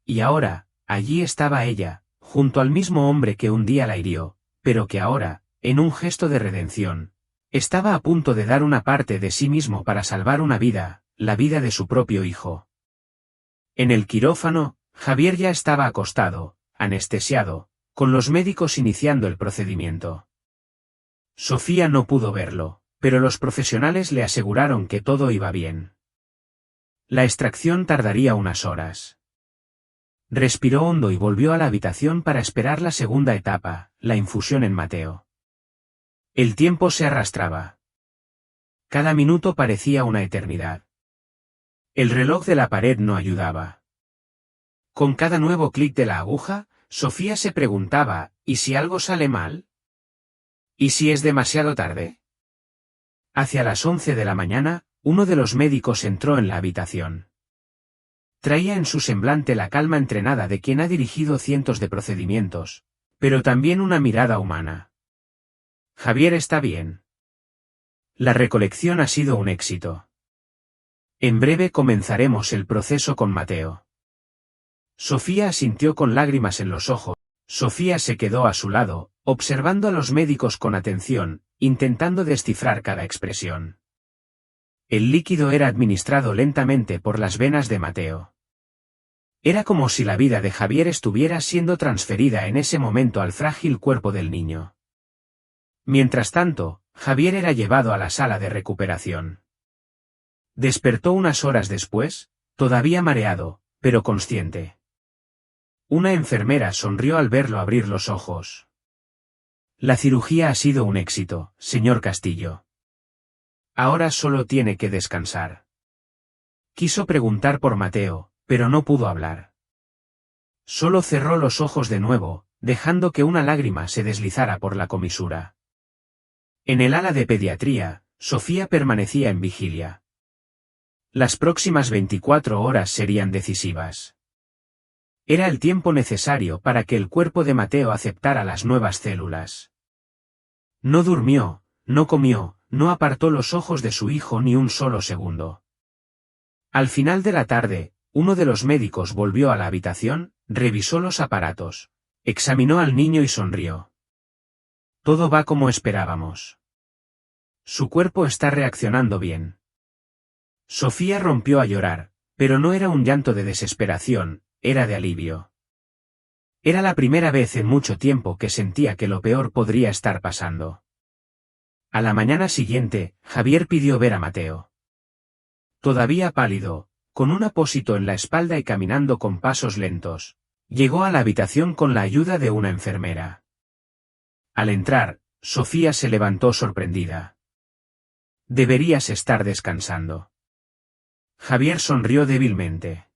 Y ahora, allí estaba ella, junto al mismo hombre que un día la hirió, pero que ahora, en un gesto de redención, estaba a punto de dar una parte de sí mismo para salvar una vida, la vida de su propio hijo. En el quirófano, Javier ya estaba acostado, anestesiado, con los médicos iniciando el procedimiento. Sofía no pudo verlo, pero los profesionales le aseguraron que todo iba bien. La extracción tardaría unas horas. Respiró hondo y volvió a la habitación para esperar la segunda etapa, la infusión en Mateo. El tiempo se arrastraba. Cada minuto parecía una eternidad. El reloj de la pared no ayudaba. Con cada nuevo clic de la aguja, Sofía se preguntaba, ¿y si algo sale mal? ¿Y si es demasiado tarde? Hacia las 11 de la mañana, uno de los médicos entró en la habitación. Traía en su semblante la calma entrenada de quien ha dirigido cientos de procedimientos, pero también una mirada humana. Javier está bien. La recolección ha sido un éxito. En breve comenzaremos el proceso con Mateo. Sofía asintió con lágrimas en los ojos. Sofía se quedó a su lado, observando a los médicos con atención, intentando descifrar cada expresión. El líquido era administrado lentamente por las venas de Mateo. Era como si la vida de Javier estuviera siendo transferida en ese momento al frágil cuerpo del niño. Mientras tanto, Javier era llevado a la sala de recuperación. Despertó unas horas después, todavía mareado, pero consciente. Una enfermera sonrió al verlo abrir los ojos. La cirugía ha sido un éxito, señor Castillo. Ahora solo tiene que descansar. Quiso preguntar por Mateo, pero no pudo hablar. Solo cerró los ojos de nuevo, dejando que una lágrima se deslizara por la comisura. En el ala de pediatría, Sofía permanecía en vigilia. Las próximas 24 horas serían decisivas. Era el tiempo necesario para que el cuerpo de Mateo aceptara las nuevas células. No durmió, no comió, no apartó los ojos de su hijo ni un solo segundo. Al final de la tarde, uno de los médicos volvió a la habitación, revisó los aparatos, examinó al niño y sonrió. Todo va como esperábamos. Su cuerpo está reaccionando bien. Sofía rompió a llorar, pero no era un llanto de desesperación, era de alivio. Era la primera vez en mucho tiempo que sentía que lo peor podría estar pasando. A la mañana siguiente, Javier pidió ver a Mateo. Todavía pálido, con un apósito en la espalda y caminando con pasos lentos, llegó a la habitación con la ayuda de una enfermera. Al entrar, Sofía se levantó sorprendida. Deberías estar descansando. Javier sonrió débilmente.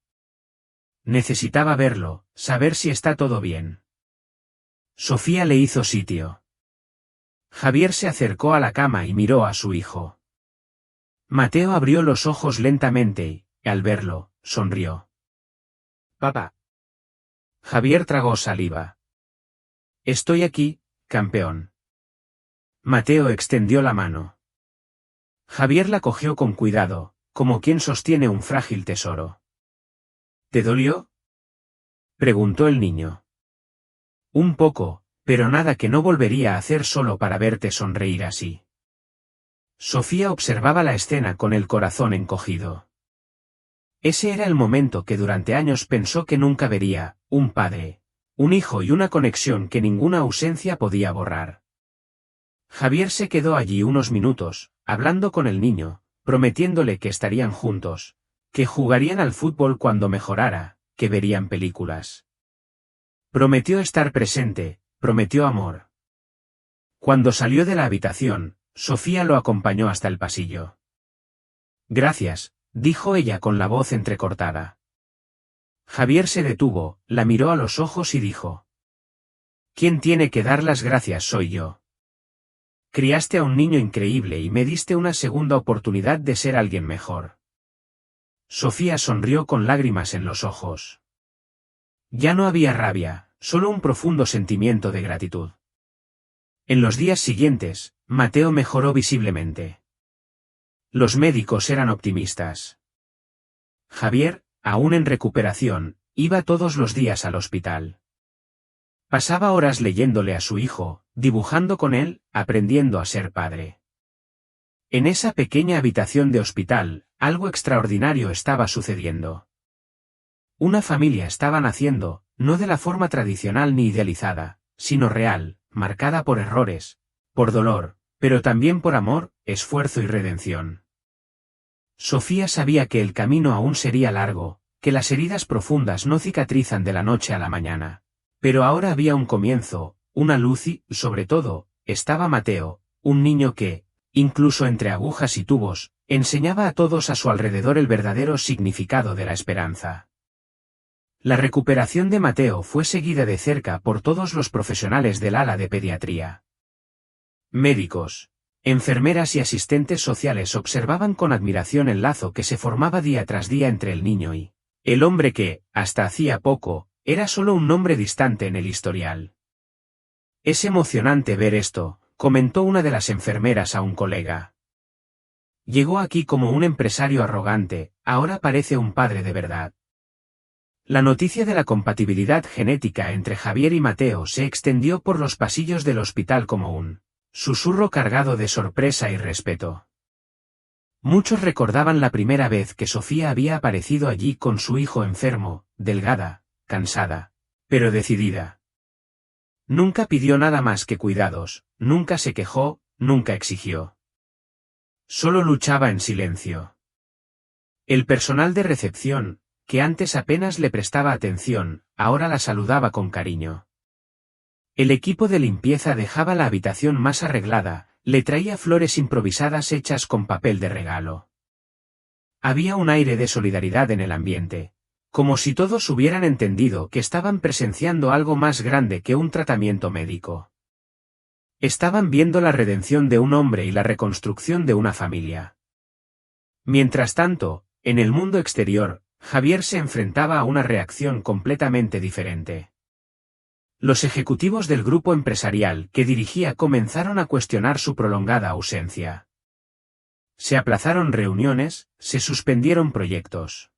Necesitaba verlo, saber si está todo bien. Sofía le hizo sitio. Javier se acercó a la cama y miró a su hijo. Mateo abrió los ojos lentamente y, al verlo, sonrió. Papá. Javier tragó saliva. Estoy aquí, campeón. Mateo extendió la mano. Javier la cogió con cuidado, como quien sostiene un frágil tesoro. ¿Te dolió? Preguntó el niño. Un poco, pero nada que no volvería a hacer solo para verte sonreír así. Sofía observaba la escena con el corazón encogido. Ese era el momento que durante años pensó que nunca vería, un padre, un hijo y una conexión que ninguna ausencia podía borrar. Javier se quedó allí unos minutos, hablando con el niño, prometiéndole que estarían juntos, que jugarían al fútbol cuando mejorara, que verían películas. Prometió estar presente, prometió amor. Cuando salió de la habitación, Sofía lo acompañó hasta el pasillo. Gracias, dijo ella con la voz entrecortada. Javier se detuvo, la miró a los ojos y dijo: ¿Quién tiene que dar las gracias soy yo? Criaste a un niño increíble y me diste una segunda oportunidad de ser alguien mejor. Sofía sonrió con lágrimas en los ojos. Ya no había rabia, solo un profundo sentimiento de gratitud. En los días siguientes, Mateo mejoró visiblemente. Los médicos eran optimistas. Javier, aún en recuperación, iba todos los días al hospital. Pasaba horas leyéndole a su hijo, dibujando con él, aprendiendo a ser padre. En esa pequeña habitación de hospital, algo extraordinario estaba sucediendo. Una familia estaba naciendo, no de la forma tradicional ni idealizada, sino real, marcada por errores, por dolor, pero también por amor, esfuerzo y redención. Sofía sabía que el camino aún sería largo, que las heridas profundas no cicatrizan de la noche a la mañana. Pero ahora había un comienzo, una luz y, sobre todo, estaba Mateo, un niño que, incluso entre agujas y tubos, enseñaba a todos a su alrededor el verdadero significado de la esperanza. La recuperación de Mateo fue seguida de cerca por todos los profesionales del ala de pediatría. Médicos, enfermeras y asistentes sociales observaban con admiración el lazo que se formaba día tras día entre el niño y el hombre que, hasta hacía poco, era solo un nombre distante en el historial. Es emocionante ver esto, comentó una de las enfermeras a un colega. Llegó aquí como un empresario arrogante, ahora parece un padre de verdad. La noticia de la compatibilidad genética entre Javier y Mateo se extendió por los pasillos del hospital como un susurro cargado de sorpresa y respeto. Muchos recordaban la primera vez que Sofía había aparecido allí con su hijo enfermo, delgada, cansada, pero decidida. Nunca pidió nada más que cuidados, nunca se quejó, nunca exigió. Solo luchaba en silencio. El personal de recepción, que antes apenas le prestaba atención, ahora la saludaba con cariño. El equipo de limpieza dejaba la habitación más arreglada, Le traía flores improvisadas hechas con papel de regalo. Había un aire de solidaridad en el ambiente, como si todos hubieran entendido que estaban presenciando algo más grande que un tratamiento médico. Estaban viendo la redención de un hombre y la reconstrucción de una familia. Mientras tanto, en el mundo exterior, Javier se enfrentaba a una reacción completamente diferente. Los ejecutivos del grupo empresarial que dirigía comenzaron a cuestionar su prolongada ausencia. Se aplazaron reuniones, se suspendieron proyectos.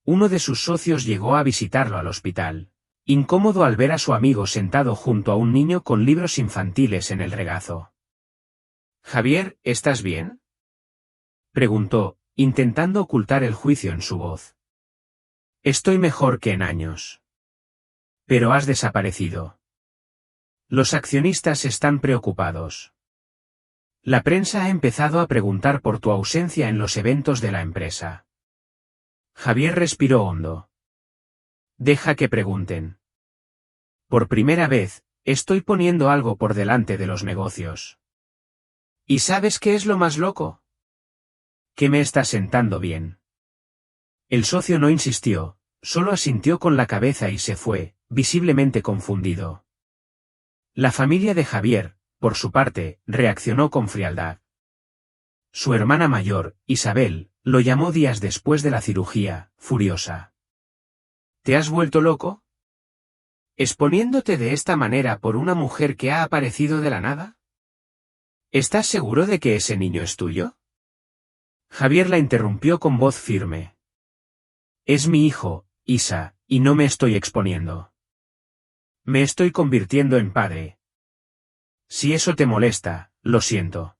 Uno de sus socios llegó a visitarlo al hospital, incómodo al ver a su amigo sentado junto a un niño con libros infantiles en el regazo. «Javier, ¿estás bien?», preguntó, intentando ocultar el juicio en su voz. «Estoy mejor que en años. Pero has desaparecido. Los accionistas están preocupados. La prensa ha empezado a preguntar por tu ausencia en los eventos de la empresa». Javier respiró hondo. «Deja que pregunten. Por primera vez, estoy poniendo algo por delante de los negocios. ¿Y sabes qué es lo más loco? Que me está sentando bien». El socio no insistió, solo asintió con la cabeza y se fue, visiblemente confundido. La familia de Javier, por su parte, reaccionó con frialdad. Su hermana mayor, Isabel, lo llamó días después de la cirugía, furiosa. ¿Te has vuelto loco? ¿Exponiéndote de esta manera por una mujer que ha aparecido de la nada? ¿Estás seguro de que ese niño es tuyo? Javier la interrumpió con voz firme. Es mi hijo, Isa, y no me estoy exponiendo. Me estoy convirtiendo en padre. Si eso te molesta, lo siento.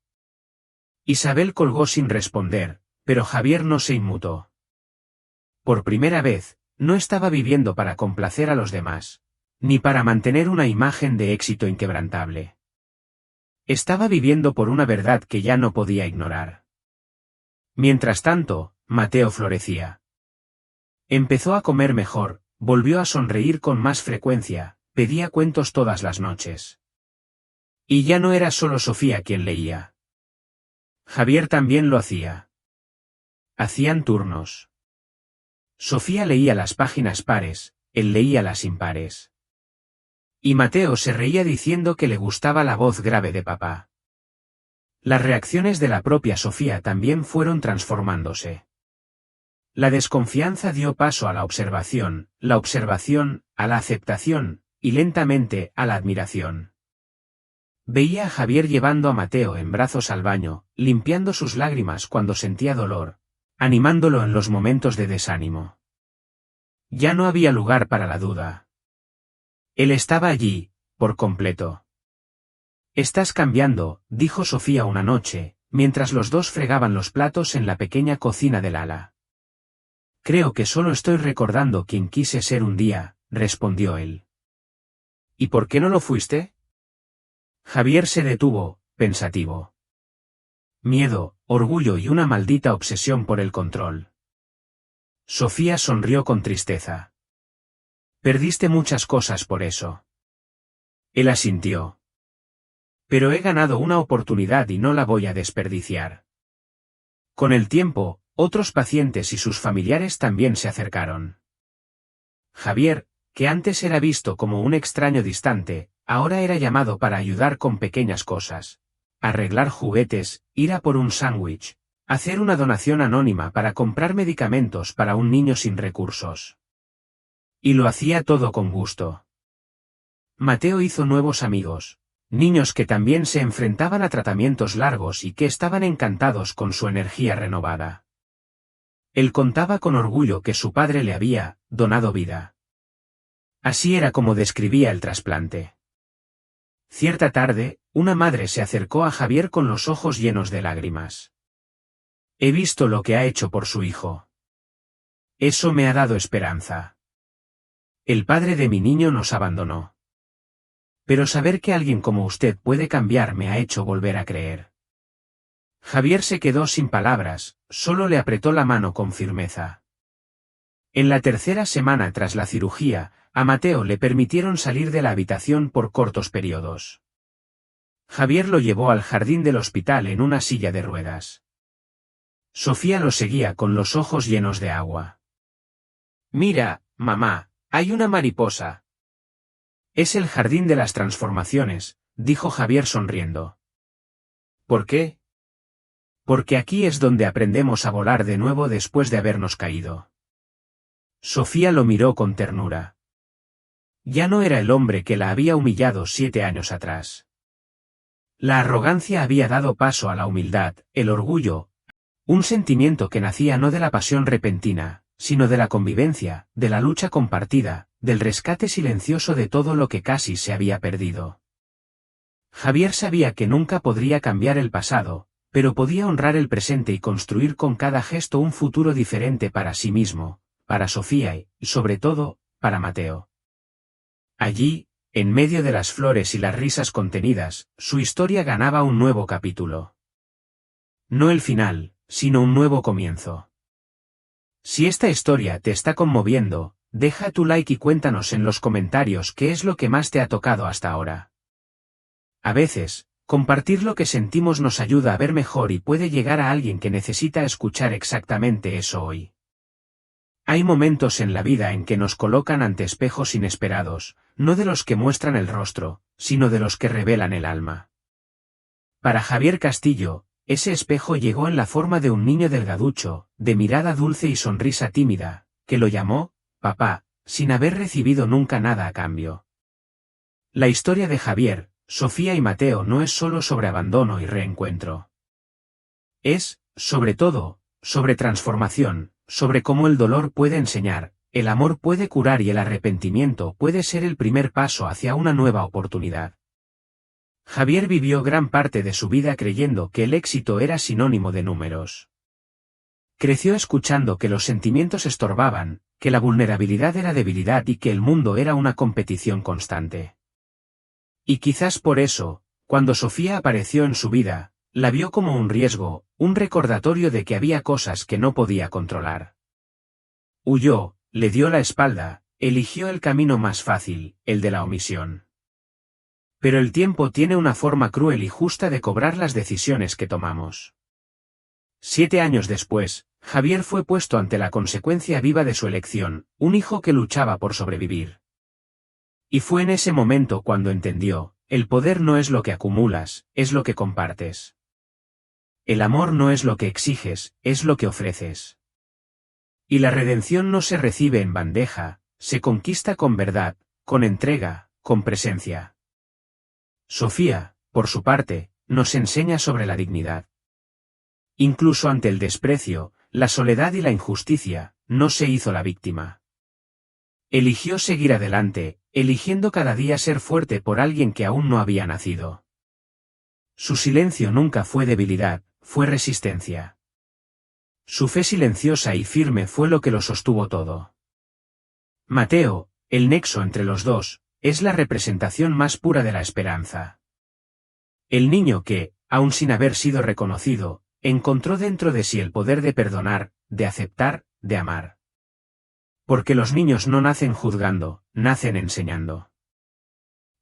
Isabel colgó sin responder, pero Javier no se inmutó. Por primera vez, no estaba viviendo para complacer a los demás, ni para mantener una imagen de éxito inquebrantable. Estaba viviendo por una verdad que ya no podía ignorar. Mientras tanto, Mateo florecía. Empezó a comer mejor, volvió a sonreír con más frecuencia, pedía cuentos todas las noches. Y ya no era solo Sofía quien leía. Javier también lo hacía. Hacían turnos. Sofía leía las páginas pares, él leía las impares. Y Mateo se reía diciendo que le gustaba la voz grave de papá. Las reacciones de la propia Sofía también fueron transformándose. La desconfianza dio paso a la observación a la aceptación, y lentamente a la admiración. Veía a Javier llevando a Mateo en brazos al baño, limpiando sus lágrimas cuando sentía dolor, animándolo en los momentos de desánimo. Ya no había lugar para la duda. Él estaba allí, por completo. «Estás cambiando», dijo Sofía una noche, mientras los dos fregaban los platos en la pequeña cocina del ala. «Creo que solo estoy recordando quién quise ser un día», respondió él. «¿Y por qué no lo fuiste?» Javier se detuvo, pensativo. Miedo, orgullo y una maldita obsesión por el control. Sofía sonrió con tristeza. «Perdiste muchas cosas por eso». Él asintió. «Pero he ganado una oportunidad y no la voy a desperdiciar». Con el tiempo, otros pacientes y sus familiares también se acercaron. Javier, que antes era visto como un extraño distante, ahora era llamado para ayudar con pequeñas cosas. Arreglar juguetes, ir a por un sándwich, hacer una donación anónima para comprar medicamentos para un niño sin recursos. Y lo hacía todo con gusto. Mateo hizo nuevos amigos, niños que también se enfrentaban a tratamientos largos y que estaban encantados con su energía renovada. Él contaba con orgullo que su padre le había donado vida. Así era como describía el trasplante. Cierta tarde, una madre se acercó a Javier con los ojos llenos de lágrimas. «He visto lo que ha hecho por su hijo. Eso me ha dado esperanza. El padre de mi niño nos abandonó. Pero saber que alguien como usted puede cambiar me ha hecho volver a creer». Javier se quedó sin palabras, solo le apretó la mano con firmeza. En la tercera semana tras la cirugía, a Mateo le permitieron salir de la habitación por cortos periodos. Javier lo llevó al jardín del hospital en una silla de ruedas. Sofía lo seguía con los ojos llenos de agua. Mira, mamá, hay una mariposa. Es el jardín de las transformaciones, dijo Javier sonriendo. ¿Por qué? Porque aquí es donde aprendemos a volar de nuevo después de habernos caído. Sofía lo miró con ternura. Ya no era el hombre que la había humillado 7 años atrás. La arrogancia había dado paso a la humildad, el orgullo, un sentimiento que nacía no de la pasión repentina, sino de la convivencia, de la lucha compartida, del rescate silencioso de todo lo que casi se había perdido. Javier sabía que nunca podría cambiar el pasado, pero podía honrar el presente y construir con cada gesto un futuro diferente para sí mismo, para Sofía y, sobre todo, para Mateo. Allí, en medio de las flores y las risas contenidas, su historia ganaba un nuevo capítulo. No el final, sino un nuevo comienzo. Si esta historia te está conmoviendo, deja tu like y cuéntanos en los comentarios qué es lo que más te ha tocado hasta ahora. A veces, compartir lo que sentimos nos ayuda a ver mejor y puede llegar a alguien que necesita escuchar exactamente eso hoy. Hay momentos en la vida en que nos colocan ante espejos inesperados, no de los que muestran el rostro, sino de los que revelan el alma. Para Javier Castillo, ese espejo llegó en la forma de un niño delgaducho, de mirada dulce y sonrisa tímida, que lo llamó papá, sin haber recibido nunca nada a cambio. La historia de Javier, Sofía y Mateo no es solo sobre abandono y reencuentro. Es, sobre todo, sobre transformación, sobre cómo el dolor puede enseñar, el amor puede curar y el arrepentimiento puede ser el primer paso hacia una nueva oportunidad. Javier vivió gran parte de su vida creyendo que el éxito era sinónimo de números. Creció escuchando que los sentimientos estorbaban, que la vulnerabilidad era debilidad y que el mundo era una competición constante. Y quizás por eso, cuando Sofía apareció en su vida, la vio como un riesgo, un recordatorio de que había cosas que no podía controlar. Huyó, le dio la espalda, eligió el camino más fácil, el de la omisión. Pero el tiempo tiene una forma cruel y justa de cobrar las decisiones que tomamos. 7 años después, Javier fue puesto ante la consecuencia viva de su elección, un hijo que luchaba por sobrevivir. Y fue en ese momento cuando entendió, el poder no es lo que acumulas, es lo que compartes. El amor no es lo que exiges, es lo que ofreces. Y la redención no se recibe en bandeja, se conquista con verdad, con entrega, con presencia. Sofía, por su parte, nos enseña sobre la dignidad. Incluso ante el desprecio, la soledad y la injusticia, no se hizo la víctima. Eligió seguir adelante, eligiendo cada día ser fuerte por alguien que aún no había nacido. Su silencio nunca fue debilidad, fue resistencia. Su fe silenciosa y firme fue lo que lo sostuvo todo. Mateo, el nexo entre los dos, es la representación más pura de la esperanza. El niño que, aun sin haber sido reconocido, encontró dentro de sí el poder de perdonar, de aceptar, de amar. Porque los niños no nacen juzgando, nacen enseñando.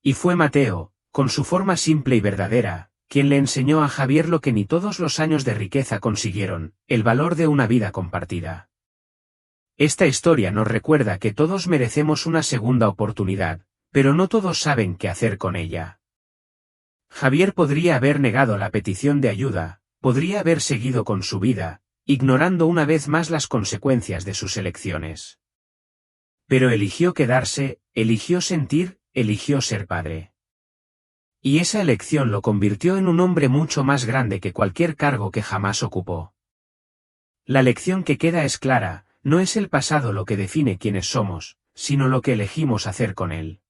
Y fue Mateo, con su forma simple y verdadera, quien le enseñó a Javier lo que ni todos los años de riqueza consiguieron, el valor de una vida compartida. Esta historia nos recuerda que todos merecemos una segunda oportunidad, pero no todos saben qué hacer con ella. Javier podría haber negado la petición de ayuda, podría haber seguido con su vida, ignorando una vez más las consecuencias de sus elecciones. Pero eligió quedarse, eligió sentir, eligió ser padre. Y esa elección lo convirtió en un hombre mucho más grande que cualquier cargo que jamás ocupó. La lección que queda es clara, no es el pasado lo que define quiénes somos, sino lo que elegimos hacer con él.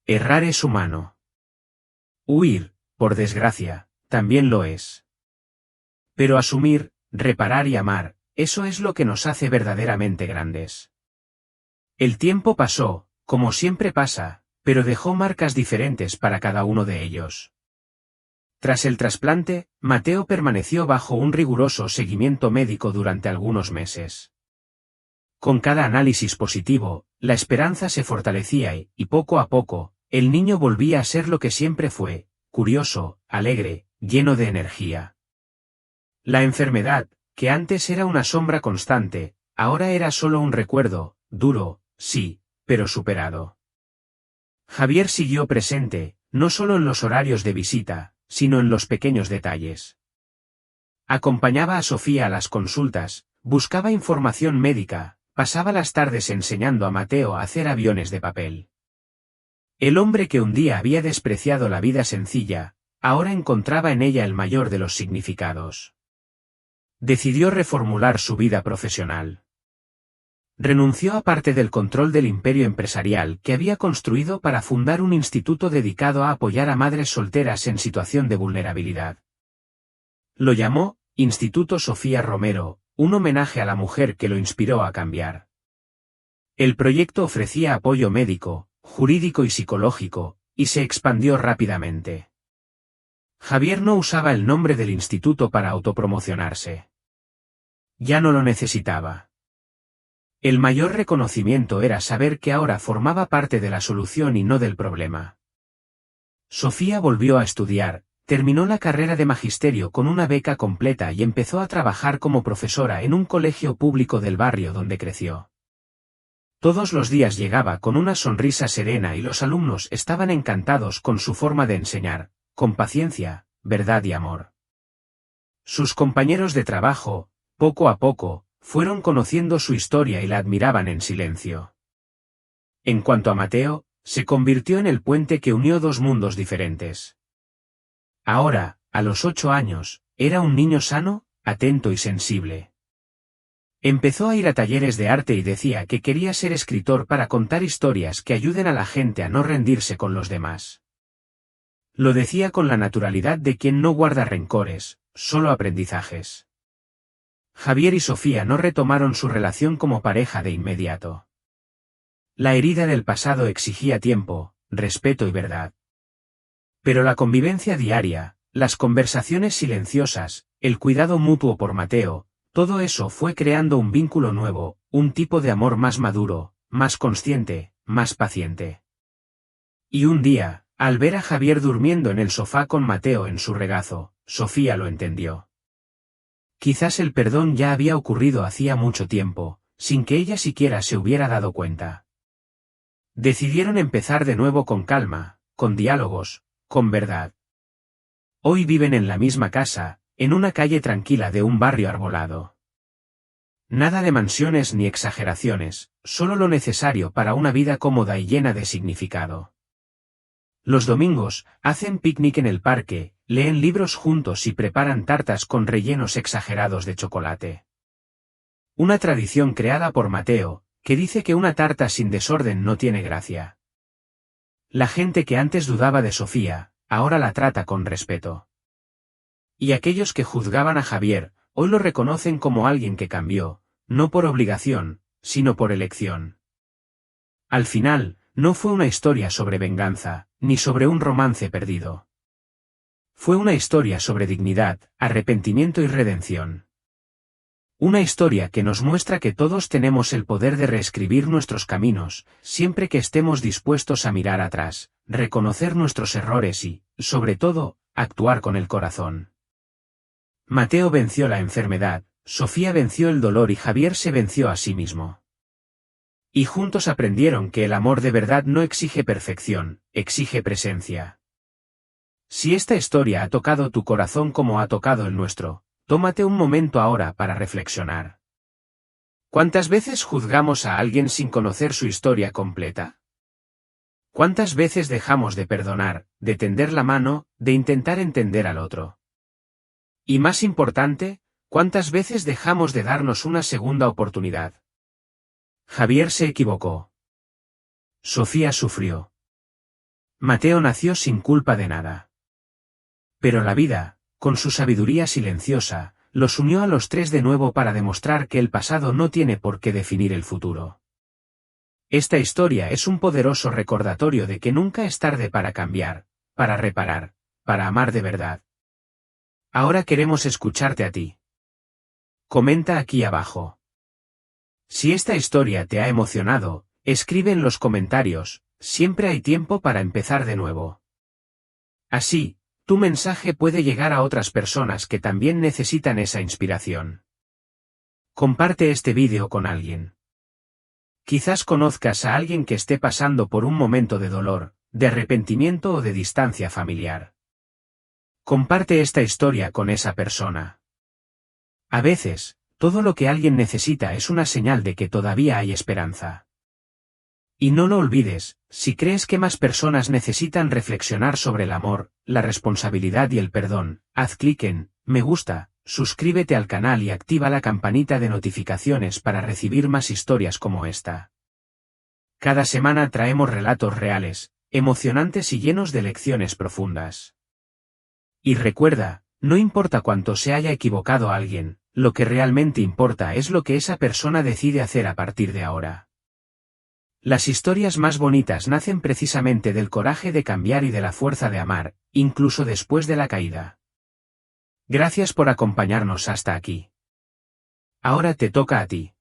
Errar es humano. Huir, por desgracia, también lo es. Pero asumir, reparar y amar, eso es lo que nos hace verdaderamente grandes. El tiempo pasó, como siempre pasa, pero dejó marcas diferentes para cada uno de ellos. Tras el trasplante, Mateo permaneció bajo un riguroso seguimiento médico durante algunos meses. Con cada análisis positivo, la esperanza se fortalecía y, poco a poco, el niño volvía a ser lo que siempre fue, curioso, alegre, lleno de energía. La enfermedad, que antes era una sombra constante, ahora era solo un recuerdo, duro, sí, pero superado. Javier siguió presente, no solo en los horarios de visita, sino en los pequeños detalles. Acompañaba a Sofía a las consultas, buscaba información médica, pasaba las tardes enseñando a Mateo a hacer aviones de papel. El hombre que un día había despreciado la vida sencilla, ahora encontraba en ella el mayor de los significados. Decidió reformular su vida profesional. Renunció a parte del control del imperio empresarial que había construido para fundar un instituto dedicado a apoyar a madres solteras en situación de vulnerabilidad. Lo llamó Instituto Sofía Romero, un homenaje a la mujer que lo inspiró a cambiar. El proyecto ofrecía apoyo médico, jurídico y psicológico, y se expandió rápidamente. Javier no usaba el nombre del instituto para autopromocionarse. Ya no lo necesitaba. El mayor reconocimiento era saber que ahora formaba parte de la solución y no del problema. Sofía volvió a estudiar, terminó la carrera de magisterio con una beca completa y empezó a trabajar como profesora en un colegio público del barrio donde creció. Todos los días llegaba con una sonrisa serena y los alumnos estaban encantados con su forma de enseñar, con paciencia, verdad y amor. Sus compañeros de trabajo, poco a poco, fueron conociendo su historia y la admiraban en silencio. En cuanto a Mateo, se convirtió en el puente que unió dos mundos diferentes. Ahora, a los 8 años, era un niño sano, atento y sensible. Empezó a ir a talleres de arte y decía que quería ser escritor para contar historias que ayuden a la gente a no rendirse con los demás. Lo decía con la naturalidad de quien no guarda rencores, solo aprendizajes. Javier y Sofía no retomaron su relación como pareja de inmediato. La herida del pasado exigía tiempo, respeto y verdad. Pero la convivencia diaria, las conversaciones silenciosas, el cuidado mutuo por Mateo, todo eso fue creando un vínculo nuevo, un tipo de amor más maduro, más consciente, más paciente. Y un día, al ver a Javier durmiendo en el sofá con Mateo en su regazo, Sofía lo entendió. Quizás el perdón ya había ocurrido hacía mucho tiempo, sin que ella siquiera se hubiera dado cuenta. Decidieron empezar de nuevo con calma, con diálogos, con verdad. Hoy viven en la misma casa, en una calle tranquila de un barrio arbolado. Nada de mansiones ni exageraciones, solo lo necesario para una vida cómoda y llena de significado. Los domingos, hacen picnic en el parque, leen libros juntos y preparan tartas con rellenos exagerados de chocolate. Una tradición creada por Mateo, que dice que una tarta sin desorden no tiene gracia. La gente que antes dudaba de Sofía, ahora la trata con respeto. Y aquellos que juzgaban a Javier, hoy lo reconocen como alguien que cambió, no por obligación, sino por elección. Al final, no fue una historia sobre venganza, ni sobre un romance perdido. Fue una historia sobre dignidad, arrepentimiento y redención. Una historia que nos muestra que todos tenemos el poder de reescribir nuestros caminos, siempre que estemos dispuestos a mirar atrás, reconocer nuestros errores y, sobre todo, actuar con el corazón. Mateo venció la enfermedad, Sofía venció el dolor y Javier se venció a sí mismo. Y juntos aprendieron que el amor de verdad no exige perfección, exige presencia. Si esta historia ha tocado tu corazón como ha tocado el nuestro, tómate un momento ahora para reflexionar. ¿Cuántas veces juzgamos a alguien sin conocer su historia completa? ¿Cuántas veces dejamos de perdonar, de tender la mano, de intentar entender al otro? Y más importante, ¿cuántas veces dejamos de darnos una segunda oportunidad? Javier se equivocó. Sofía sufrió. Mateo nació sin culpa de nada. Pero la vida, con su sabiduría silenciosa, los unió a los tres de nuevo para demostrar que el pasado no tiene por qué definir el futuro. Esta historia es un poderoso recordatorio de que nunca es tarde para cambiar, para reparar, para amar de verdad. Ahora queremos escucharte a ti. Comenta aquí abajo. Si esta historia te ha emocionado, escribe en los comentarios, siempre hay tiempo para empezar de nuevo. Así, Tu mensaje puede llegar a otras personas que también necesitan esa inspiración. Comparte este vídeo con alguien. Quizás conozcas a alguien que esté pasando por un momento de dolor, de arrepentimiento o de distancia familiar. Comparte esta historia con esa persona. A veces, todo lo que alguien necesita es una señal de que todavía hay esperanza. Y no lo olvides, si crees que más personas necesitan reflexionar sobre el amor, la responsabilidad y el perdón, haz clic en me gusta, suscríbete al canal y activa la campanita de notificaciones para recibir más historias como esta. Cada semana traemos relatos reales, emocionantes y llenos de lecciones profundas. Y recuerda, no importa cuánto se haya equivocado alguien, lo que realmente importa es lo que esa persona decide hacer a partir de ahora. Las historias más bonitas nacen precisamente del coraje de cambiar y de la fuerza de amar, incluso después de la caída. Gracias por acompañarnos hasta aquí. Ahora te toca a ti.